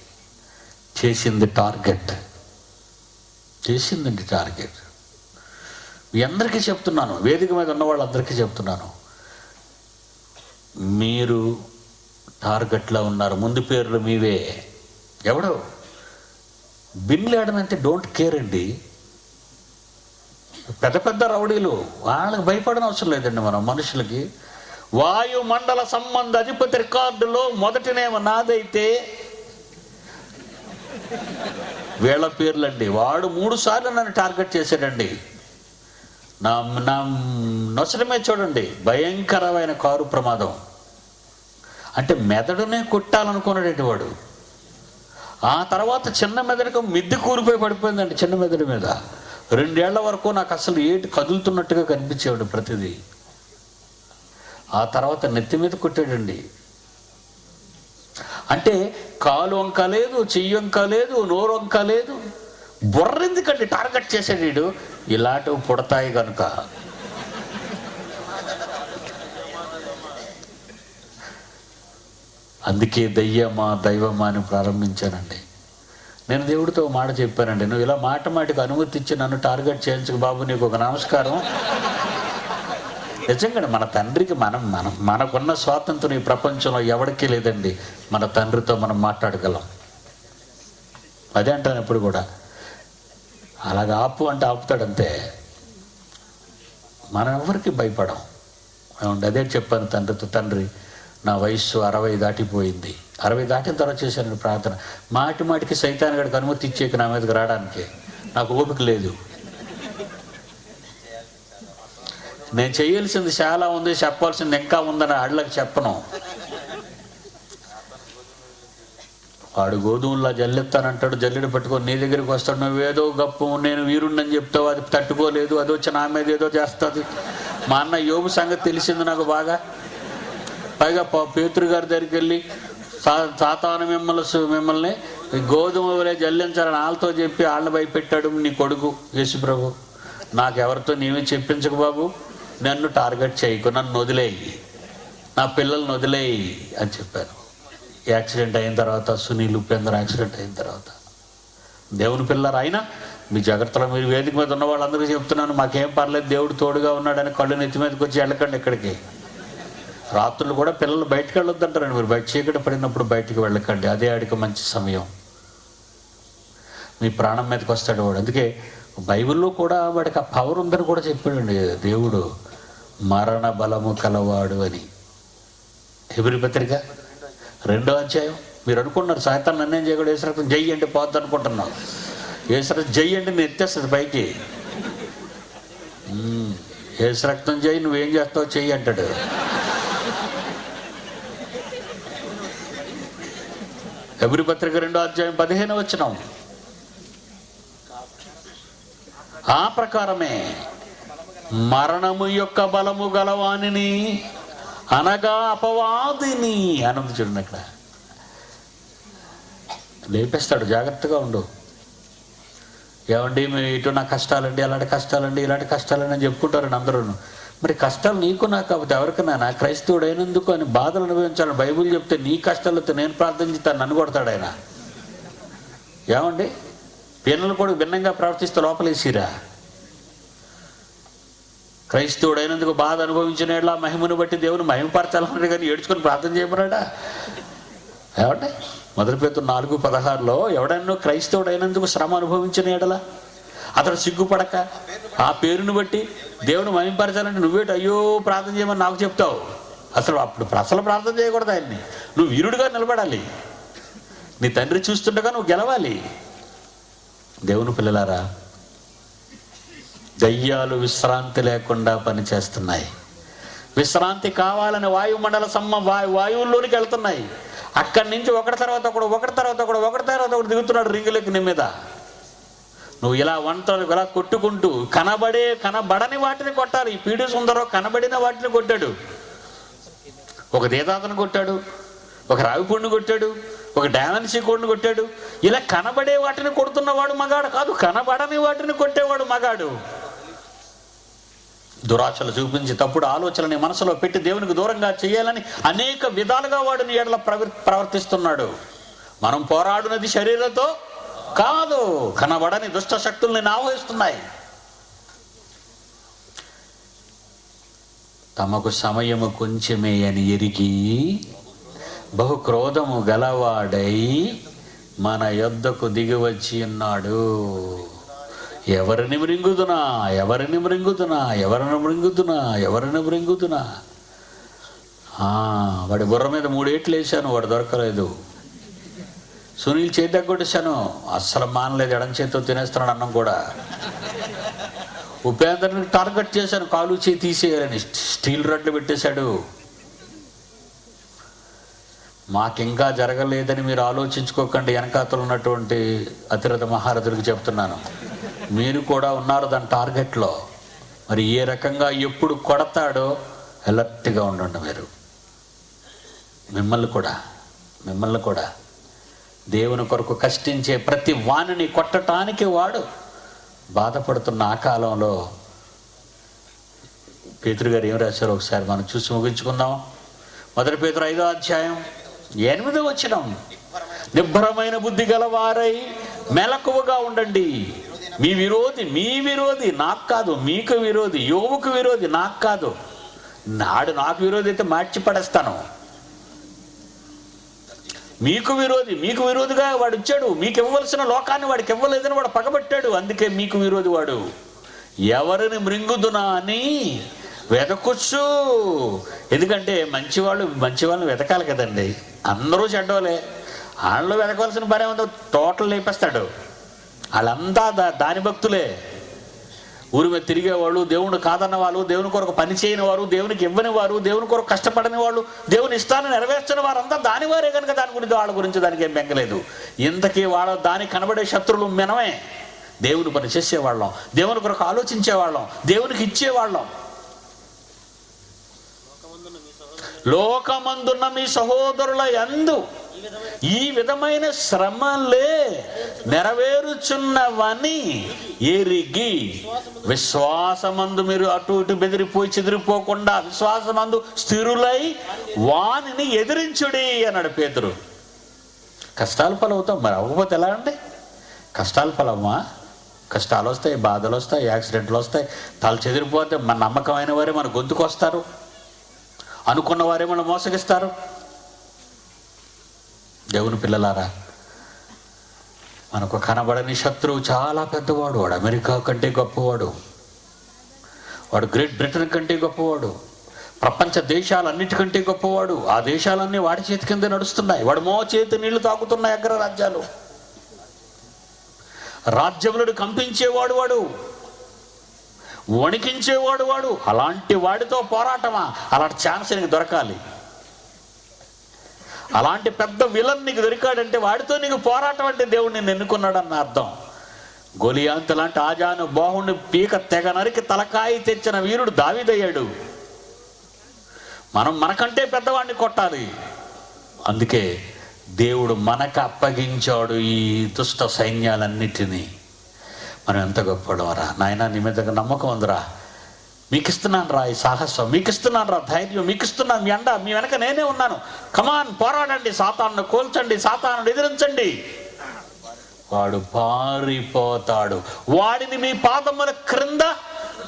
చేసింది టార్గెట్, చేసిందండి టార్గెట్. మీ అందరికీ చెప్తున్నాను, వేదిక మీద ఉన్న వాళ్ళందరికీ చెప్తున్నాను, మీరు టార్గెట్లో ఉన్నారు. ముందు పేర్లు మీవే. ఎవడో బిన్ లాడెన్ అంటే డోంట్ కేర్ అండి. పెద్ద పెద్ద రౌడీలు, వాళ్ళకి భయపడని అవసరం లేదండి. మనం మనుషులకి వాయుమండల సంబంధ అధిపతి రికార్డులో మొదటి నేమ నాదైతే వీళ్ళ పేర్లండి. వాడు 3 సార్లు నన్ను టార్గెట్ చేశాడండి. నా నొసటమే చూడండి, భయంకరమైన కారు ప్రమాదం. అంటే మెదడునే కొట్టాలనుకున్నాడండి వాడు. ఆ తర్వాత చిన్న మెదడుకు మిద్ది కూలిపోయి పడిపోయిందండి. చిన్న మెదడు మీద 2 ఏళ్ల వరకు నాకు అసలు ఏటి కదులుతున్నట్టుగా కనిపించేవాడు ప్రతిదీ. ఆ తర్వాత నెత్తి మీద కొట్టాడండి. అంటే కాలు వంక లేదు, చెయ్యి వంక లేదు, నోరు వంక లేదు. బుర్రెందుకండి టార్గెట్ చేశాడు వీడు? ఇలాంటివి పుడతాయి కనుక. అందుకే దయ్యమా దైవమా అని ప్రారంభించానండి. నేను దేవుడితో మాట చెప్పానండి, నువ్వు ఇలా మాటికి అనుమతి ఇచ్చి నన్ను టార్గెట్ చేయించుకు బాబు, నీకు ఒక నమస్కారం. నిజంగా మన తండ్రికి మనకున్న స్వాతంత్రం ఈ ప్రపంచంలో ఎవరికీ లేదండి. మన తండ్రితో మనం మాట్లాడగలం. అదే అంటాను ఎప్పుడు కూడా. అలాగ ఆపు అంటే ఆపుతాడంతే. మనం ఎవరికి భయపడం. అదే చెప్పాను తండ్రితో, తండ్రి నా వయస్సు 60 దాటిపోయింది. 60 దాటిన తర్వాత చేశాను ప్రార్థన. మాటికి సైతాన్ గడికి అనుమతి ఇచ్చేకి నా మీదకి రావడానికి నాకు ఓపిక లేదు. నేను చేయాల్సింది చాలా ఉంది, చెప్పాల్సింది ఇంకా ఉందని ఆళ్ళకి చెప్పను. వాడు గోధుమల్లా జల్లెత్తానంటాడు, జల్లెడు పట్టుకొని నీ దగ్గరికి వస్తాడు. నువ్వేదో గప్పు నేను వీరుణ్ణని చెప్తావు, అది తట్టుకోలేదు, అది వచ్చి నా మీద ఏదో చేస్తుంది. మా అన్న యోబు సంగతి తెలిసింది నాకు బాగా. పైగా పేతురు గారి దగ్గరికి వెళ్ళి సాతాను మిమ్మల్ని గోధుమ వలె జల్లించాలని వాళ్ళతో చెప్పి వాళ్ళని భయపెట్టాడు నీ కొడుకు యేసుప్రభు. నాకెవరితో నీవే చెప్పించకు బాబు, నన్ను టార్గెట్ చేయకు, నన్ను వదిలేయి, నా పిల్లల్ని వదిలేయి అని చెప్పాను. యాక్సిడెంట్ అయిన తర్వాత, సునీల్ ఉపేంద్ర యాక్సిడెంట్ అయిన తర్వాత, దేవుని పిల్లలు అయినా మీ జాగ్రత్తలో, మీరు వేదిక మీద ఉన్న వాళ్ళందరికీ చెప్తున్నాను, మాకేం పర్లేదు, దేవుడు తోడుగా ఉన్నాడని కళ్ళు నెత్తి మీదకి వచ్చి వెళ్ళకండి ఎక్కడికి. రాత్రులు కూడా పిల్లలు బయటకు వెళ్ళొద్దంటారండి. మీరు బయట చీకటి పడినప్పుడు బయటికి వెళ్ళకండి, అదే ఆడికి మంచి సమయం. మీ ప్రాణం మీదకి వస్తాడు వాడు. అందుకే బైబిల్లో కూడా వాడికి ఆ పవర్ ఉందని కూడా చెప్పాడండి దేవుడు, మరణ బలము కలవాడు అని. హెబ్రీ పత్రిక 2వ అధ్యాయం. మీరు అనుకున్నారు సాయంత్రం నన్నేం చేయకూడదు, ఏసురక్తం జై అంటే పోద్ది అనుకుంటున్నావు. ఏసురక్తం జై అంటే నేను ఎత్తేస్తుంది పైకి. ఏసురక్తం జై, నువ్వేం చేస్తావు చెయ్యి అంటాడు. హెబ్రీ పత్రిక 2వ అధ్యాయం 15వ వచనం. ఆ ప్రకారమే మరణము యొక్క బలము గలవానిని అనగా అపవాదిని అన్నది చూడండి. అక్కడ లేపేస్తాడు, జాగ్రత్తగా ఉండు.
ఏమండి మేము ఇటు నా కష్టాలండి, అలాంటి కష్టాలండి, ఇలాంటి కష్టాలండి అని చెప్పుకుంటారండి అందరూ. మరి కష్టాలు నీకు నాకు కాకపోతే ఎవరికైనా నా క్రైస్తవుడు అయినందుకు అని బాధలు అనుభవించాలని బైబిల్ చెప్తే నీ కష్టాలతో నేను ప్రార్థించుతాను, నన్ను కొడతాడు ఆయన. ఏమండి పిల్లలు కూడా భిన్నంగా ప్రవర్తిస్తే లోపలేసిరా? క్రైస్తవుడు అయినందుకు బాధ అనుభవించిన ఎడల మహిమను బట్టి దేవుని మహిమపరచాలన్నాడు కానీ ఏడ్చుకొని ప్రార్థన చేయమన్నాడా? ఏమంటే 1 పేతురు 4:16 ఎవడైనా క్రైస్తవుడు అయినందుకు శ్రమ అనుభవించిన ఎడల అతడు సిగ్గుపడక ఆ పేరును బట్టి దేవుని మహిమపరచాలంటే నువ్వేటి అయ్యో ప్రార్థన చేయమని నాకు చెప్తావు? అసలు ప్రార్థన చేయకూడదు ఆయన్ని. నువ్వు వీరుడిగా నిలబడాలి, నీ తండ్రి చూస్తుండగా నువ్వు గెలవాలి. దేవుని పిల్లలారా, దయ్యాలు విశ్రాంతి లేకుండా పనిచేస్తున్నాయి. విశ్రాంతి కావాలని వాయుమండల వాయువుల్లోనికి వెళ్తున్నాయి. అక్కడి నుంచి ఒకటి తర్వాత ఒకటి దిగుతున్నాడు రింగులకి నీ మీద. నువ్వు ఇలా వంటలు ఇలా కొట్టుకుంటూ కనబడని వాటిని కొట్టాలి. ఈ పీడి సుందరం కనబడిన వాటిని కొట్టాడు. ఒక దేదాతను కొట్టాడు, ఒక రావిపూడిని కొట్టాడు, ఒక డామెన్సీ కోడ్ని కొట్టాడు. ఇలా కనబడే వాటిని కొడుతున్నవాడు మగాడు కాదు, కనబడని వాటిని కొట్టేవాడు మగాడు. దురాశలు చూపించి తప్పుడు ఆలోచనని మనసులో పెట్టి దేవునికి దూరంగా చేయాలని అనేక విధాలుగా వాడు నీ ఎడల ప్రవర్తిస్తున్నాడు. మనం పోరాడునది శరీరంతో కాదు, కనబడని దుష్ట శక్తుల్ని ఆవహిస్తున్నాయి. తమకు సమయము కొంచెమే అని ఎరిగి బహు క్రోధము గలవాడై మన యొద్దకు దిగి వచ్చి ఉన్నాడు. ఎవరిని మృంగుదునా? వాడి బుర్ర మీద 3 ఏట్లు వేసాను, వాడు దొరకలేదు. సునీల్ చేతి కొట్టేశాను, అస్సలు మానలేదు, ఎడం చేతితో తినేస్తున్నాడు అన్నం కూడా. ఉపేంద్రని టార్గెట్ చేశాను, కాలు చేయి తీసేయాలని, స్టీల్ రడ్లు పెట్టేశాడు. మాకింకా జరగలేదని మీరు ఆలోచించుకోకండి. వెనకాతలు ఉన్నటువంటి అతిరథ మహారథుడికి చెప్తున్నాను, మీరు కూడా ఉన్నారు దాని టార్గెట్లో. మరి ఏ రకంగా ఎప్పుడు కొడతాడో అలర్ట్గా ఉండండి. మీరు మిమ్మల్ని కూడా దేవుని కొరకు కష్టించే ప్రతి వాణిని కొట్టడానికి వాడు బాధపడుతున్న ఆ కాలంలో పేతురు గారు ఏం రాశారో ఒకసారి మనం చూసి ముగించుకుందాం. 1 పేతురు 5:8 నిబ్బరమైన బుద్ధి గలవారై మెలకువగా ఉండండి. మీ విరోధి నాకు కాదు, మీకు విరోధి, యోవుకు విరోధి నాకు కాదు. నాకు విరోధి అయితే మార్చి పడేస్తాను. మీకు విరోధిగా వాడు వచ్చాడు. మీకు ఇవ్వవలసిన లోకాన్ని వాడికి ఇవ్వలేదని వాడు పగబట్టాడు. అందుకే మీకు విరోధి వాడు. ఎవరిని మృంగుదునా అని వెతకొచ్చు. ఎందుకంటే మంచివాళ్ళని వెతకాలి కదండి. అందరూ చెడ్డోలే, వాళ్ళు వెతకవలసిన పని ఏముందో టోటల్ లేపేస్తాడు. వాళ్ళంతా దాని భక్తులే. ఊరి మీద తిరిగేవాళ్ళు, దేవుడు కాదన్న వాళ్ళు, దేవుని కొరకు పని చేయని వారు, దేవునికి ఇవ్వని వారు, దేవుని కొరకు కష్టపడని వాళ్ళు, దేవుని ఇష్టాన్ని నెరవేర్చని వారంతా దాని వారే కనుక వాళ్ళ గురించి దానికి ఏం బెంగలేదు. ఇంతకీ దానికి కనబడే శత్రువులు మనమే. దేవుని పని చేసేవాళ్ళం, దేవుని కొరకు ఆలోచించేవాళ్ళం, దేవునికి ఇచ్చేవాళ్ళం. లోకమందున్న మీ సహోదరుల యందు ఈ విధమైన శ్రమలే నెరవేరుచున్నవని ఎరిగి విశ్వాసమందు మీరు అటు ఇటు బెదిరిపోయి చెదిరిపోకుండా విశ్వాసమందు స్థిరులై వానిని ఎదిరించుడి అన్నాడు పేతురు. కష్టాలు ఫలవుతాం, మరి అవ్వకపోతే ఎలా అండి? కష్టాలు ఫలమా? కష్టాలు వస్తాయి, బాధలు వస్తాయి, యాక్సిడెంట్లు వస్తాయి, తల చెదిరిపోతే మన నమ్మకమైన వారే మన గొంతుకు వస్తారు, అనుకున్న వారే మనం మోసగిస్తారు. దేవుని పిల్లలారా, మనకు కనబడని శత్రువు చాలా పెద్దవాడు. వాడు అమెరికా కంటే గొప్పవాడు, వాడు గ్రేట్ బ్రిటన్ కంటే గొప్పవాడు, ప్రపంచ దేశాలన్నిటికంటే గొప్పవాడు. ఆ దేశాలన్నీ వాడి చేతి కింద నడుస్తున్నాయి. వాడు చేతి నీళ్లు తాకుతున్నాయి అగ్రరాజ్యాలు. రాజ్యములను కంపించేవాడు వాడు, వణికించేవాడు వాడు. అలాంటి వాడితో పోరాటమా? అలాంటి ఛాన్స్ నీకు దొరకాలి. అలాంటి పెద్ద విలన్ నీకు దొరికాడంటే వాడితో నీకు పోరాటం అంటే దేవుడు నిన్ను ఎన్నుకున్నాడన్న అర్థం. గొలియాంతు లాంటి ఆజాను బాహుని పీక తెగ నరికి తలకాయ తెచ్చిన వీరుడు దావీదయ్యాడు. మనం మనకంటే పెద్దవాడిని కొట్టాలి. అందుకే దేవుడు మనకు అప్పగించాడు ఈ దుష్ట సైన్యాలన్నిటినీ. మనం ఎంత గొప్పవాడమరా నాయన, నీ మీద నమ్మకం ఉందిరా, మీకు ఇస్తున్నాను రా ఈ సాహసం, మీకు ఇస్తున్నాను రా ధైర్యం, మీకు ఇస్తున్నాను మీ అండ, మీ వెనక నేనే ఉన్నాను, కమాన్ పోరాడండి, సాతాను కోల్చండి, సాతాను ఎదిరించండి. వాడు పారిపోతాడు, వాడిని మీ పాదముల క్రింద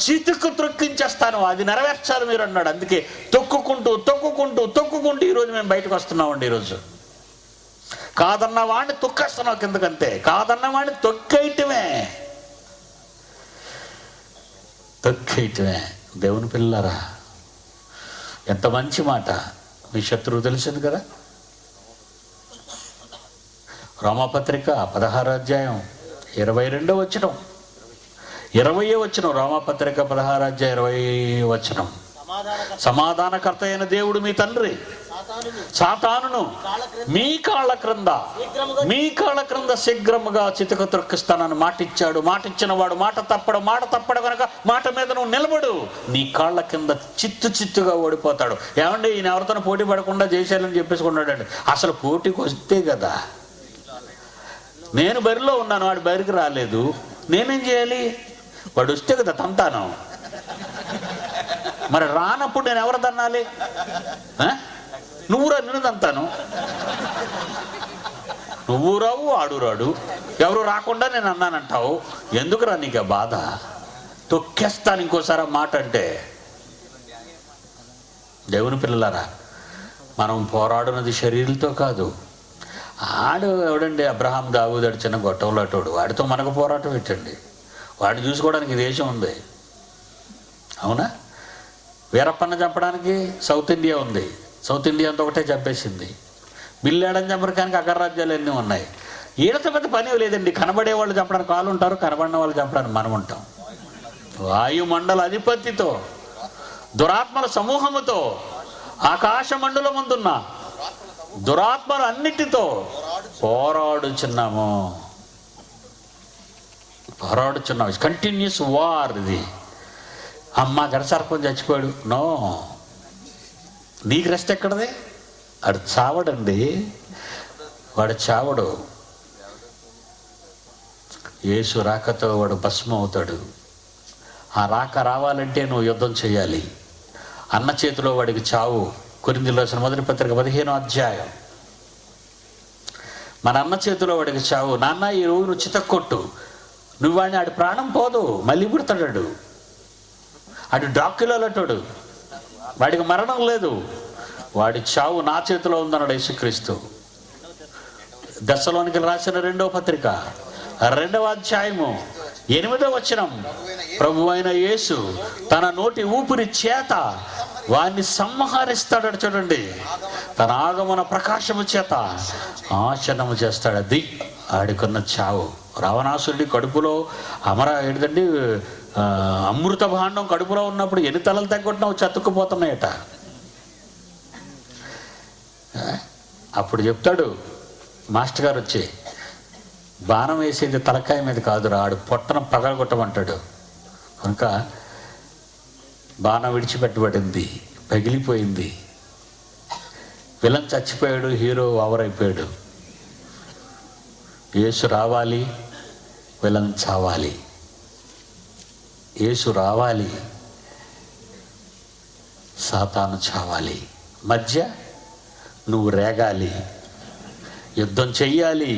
చితుకు త్రొక్కించేస్తాను, అది నెరవేర్చాలి మీరు అన్నాడు. అందుకే తొక్కుకుంటూ తొక్కుకుంటూ తొక్కుకుంటూ ఈరోజు మేము బయటకు వస్తున్నామండి. ఈరోజు కాదన్న వాడిని తొక్కేస్తున్నావు కిందకంతే, కాదన్న వాడిని తొక్కేయటమే. దేవుని పిల్లరా, ఎంత మంచి మాట. మీ శత్రువు తెలిసింది కదా. రోమాపత్రిక 16వ అధ్యాయం 22వ వచనం, 20వ వచనం. రోమాపత్రిక 16వ అధ్యాయం 20వ వచనం. సమాధానకర్త అయిన దేవుడు మీ తండ్రి సాతానును మీ కాళ్ళ క్రింద శీఘ్రముగా చితక త్రొక్కిస్తానని మాటిచ్చాడు. మాటిచ్చిన వాడు మాట తప్పడు కనుక మాట మీద నువ్వు నిలబడు, నీ కాళ్ళ కింద చిత్తుగా ఓడిపోతాడు. ఏమండి, ఈయన ఎవరితో పోటీ పడకుండా చేసేయాలని చెప్పేసుకున్నాడండి. అసలు పోటీకి వస్తే కదా, నేను బరిలో ఉన్నాను, వాడు బరికి రాలేదు, నేనేం చేయాలి? వాడు వస్తే కదా తంతాను. మరి రానప్పుడు నేను ఎవరు తన్నాలి? నువ్వు రా, నిన్ను తంతాను. నువ్వు రావు, ఆడు రాడు, ఎవరు రాకుండా నేను అన్నానంటావు. ఎందుకురా నీకు ఆ బాధ? తొక్కేస్తాను ఇంకోసారి ఆ మాట అంటే. దేవుని పిల్లలారా, మనం పోరాడున్నది శరీరంతో కాదు. ఆడు ఎవడండి, అబ్రహాం దావూదు చిన్న గొట్టంలాటోడు, వాడితో మనకు పోరాటం పెట్టండి. వాడిని చూసుకోవడానికి దేశం ఉంది, అవునా? వీరప్పన్న చంపడానికి సౌత్ ఇండియా ఉంది, సౌత్ ఇండియా అంతా ఒకటే చంపేసింది. బిల్లాడని చంపడానికి అగ్రరాజ్యాలు ఎన్ని ఉన్నాయి. ఈడతో పెద్ద పని లేదండి. కనబడే వాళ్ళు చంపడానికి వాళ్ళు ఉంటారు, కనబడిన వాళ్ళు చంపడానికి మనం ఉంటాం. వాయుమండల అధిపతితో, దురాత్మల సమూహముతో, ఆకాశ మండలమందున్న దురాత్మలు అన్నిటితో పోరాడుచున్నాము. కంటిన్యూస్ వార్ ఇది. అమ్మ గడసర్పం చచ్చిపోయాడు, నో, నీకు రెస్ట్ ఎక్కడది? వాడు చావడండి, వాడు చావడు. యేసు రాకతో వాడు భస్మం అవుతాడు. ఆ రాక రావాలంటే నువ్వు యుద్ధం చేయాలి. అన్న చేతిలో వాడికి చావు. కొరింథీయులకు రాసిన మొదటి పత్రిక 15వ అధ్యాయం. మన అన్న చేతిలో వాడికి చావు. నాన్న ఈ రోజు నువ్వు చితక్కొట్టు, నువ్వు వాడిని, ఆడి ప్రాణం పోదు, మళ్ళీ పుడతాడు. ఆడు డ్రాక్యులాటోడు, వాడికి మరణం లేదు, వాడి చావు నా చేతిలో ఉందన్నాడు యేసుక్రీస్తు. దెస్సలోనికీయులకు రాసిన 2వ పత్రిక 2వ అధ్యాయము 8వ వచనం. ప్రభువైన యేసు తన నోటి ఊపిరి చేత వాడిని సంహరిస్తాడు. చూడండి, తన ఆగమన ప్రకాశము చేత ఆశనము చేస్తాడు. అది ఆడికున్న చావు. రావణాసురుడి కడుపులో ఏంటండి, అమృత భాండం కడుపులో ఉన్నప్పుడు ఎన్ని తలలు తగ్గొట్టినావు చతుక్కుపోతున్నాయట. అప్పుడు చెప్తాడు మాస్టర్ గారు వచ్చి, బాణం వేసేది తలకాయ మీద కాదురా, ఆడు పొట్టన పగలగొట్టమంటాడు. కనుక బాణం విడిచిపెట్టబడింది, పగిలిపోయింది. విలన్ చచ్చిపోయాడు, హీరో ఓవర్ అయిపోయాడు. యేసు రావాలి, విలన్ చావాలి. యేసు రావాలి, సాతాను చావాలి. మధ్య నువ్వు రేగాలి, యుద్ధం చెయ్యాలి.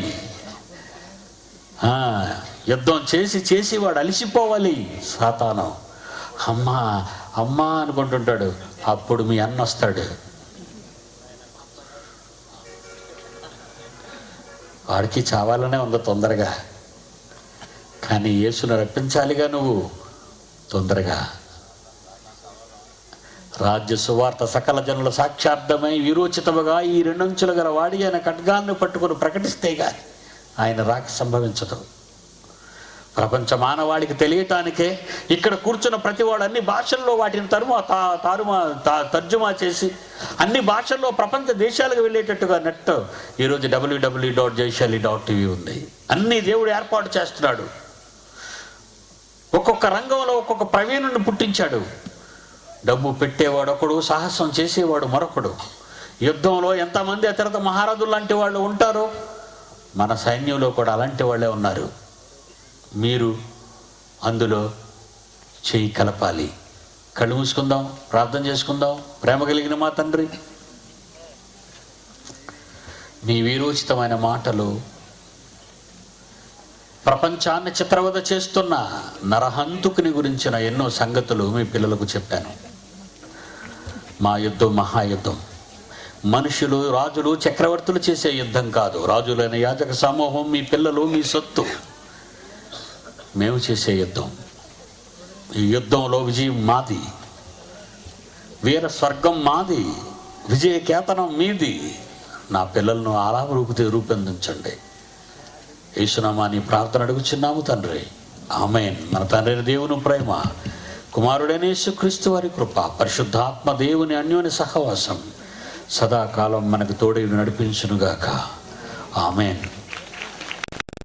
యుద్ధం చేసి వాడు అలిసిపోవాలి. సాతాను అమ్మా అమ్మా అనుకుంటుంటాడు. అప్పుడు మీ అన్న వస్తాడు. వాడికి చావాలనే ఉంది తొందరగా, కానీ యేసును రప్పించాలిగా నువ్వు తొందరగా. రాజ్య సువార్త సకల జనుల సాక్షార్థమై విరోచితముగా ఈ 2 అంచులు గల వాడి ఆయన ఖడ్గాన్ని పట్టుకుని ప్రకటిస్తే గాని ఆయన రాక సంభవించదు. ప్రపంచ మానవాళికి తెలియటానికే ఇక్కడ కూర్చున్న ప్రతివాడు అన్ని భాషల్లో వాటిని తర్జుమా చేసి అన్ని భాషల్లో ప్రపంచ దేశాలకు వెళ్ళేటట్టుగా నెట్ ఈరోజు www.jaishaali.tv ఉంది. అన్ని దేవుడు ఏర్పాటు చేస్తున్నాడు. ఒక్కొక్క రంగంలో ఒక్కొక్క ప్రవీణుని పుట్టించాడు. డబ్బు పెట్టేవాడు ఒకడు, సాహసం చేసేవాడు మరొకడు. యుద్ధంలో ఎంతమంది అతిరథ మహారథులు లాంటి వాళ్ళు ఉంటారో మన సైన్యంలో కూడా అలాంటి వాళ్ళే ఉన్నారు. మీరు అందులో చేయి కలపాలి. కళ్ళు మూసుకుందాం, ప్రార్థన చేసుకుందాం. ప్రేమ కలిగిన మా తండ్రి, మీ వీరోచితమైన మాటలు ప్రపంచాన్ని చిత్రవద చేస్తున్న నరహంతుకుని గురించిన ఎన్నో సంగతులు మీ పిల్లలకు చెప్పాను. మా యుద్ధం మహాయుద్ధం. మనుషులు, రాజులు, చక్రవర్తులు చేసే యుద్ధం కాదు. రాజులైన యాజక సమూహం, మీ పిల్లలు, మీ సొత్తు, మేము చేసే యుద్ధం. ఈ యుద్ధంలో విజయం మాది, వీర స్వర్గం మాది, విజయ కేతనం మీది. నా పిల్లలను అలా రూపొందించండి. యేసునామాని ప్రార్థన అడుగుచున్నాము తండ్రి, ఆమేన్. మన తండ్రి దేవుని ప్రేమ, కుమారుడైన యేసుక్రీస్తు వారి కృప, పరిశుద్ధాత్మ దేవుని అన్యోన్య సహవాసం సదాకాలం మనకు తోడై నడిపించునుగాక. ఆమేన్.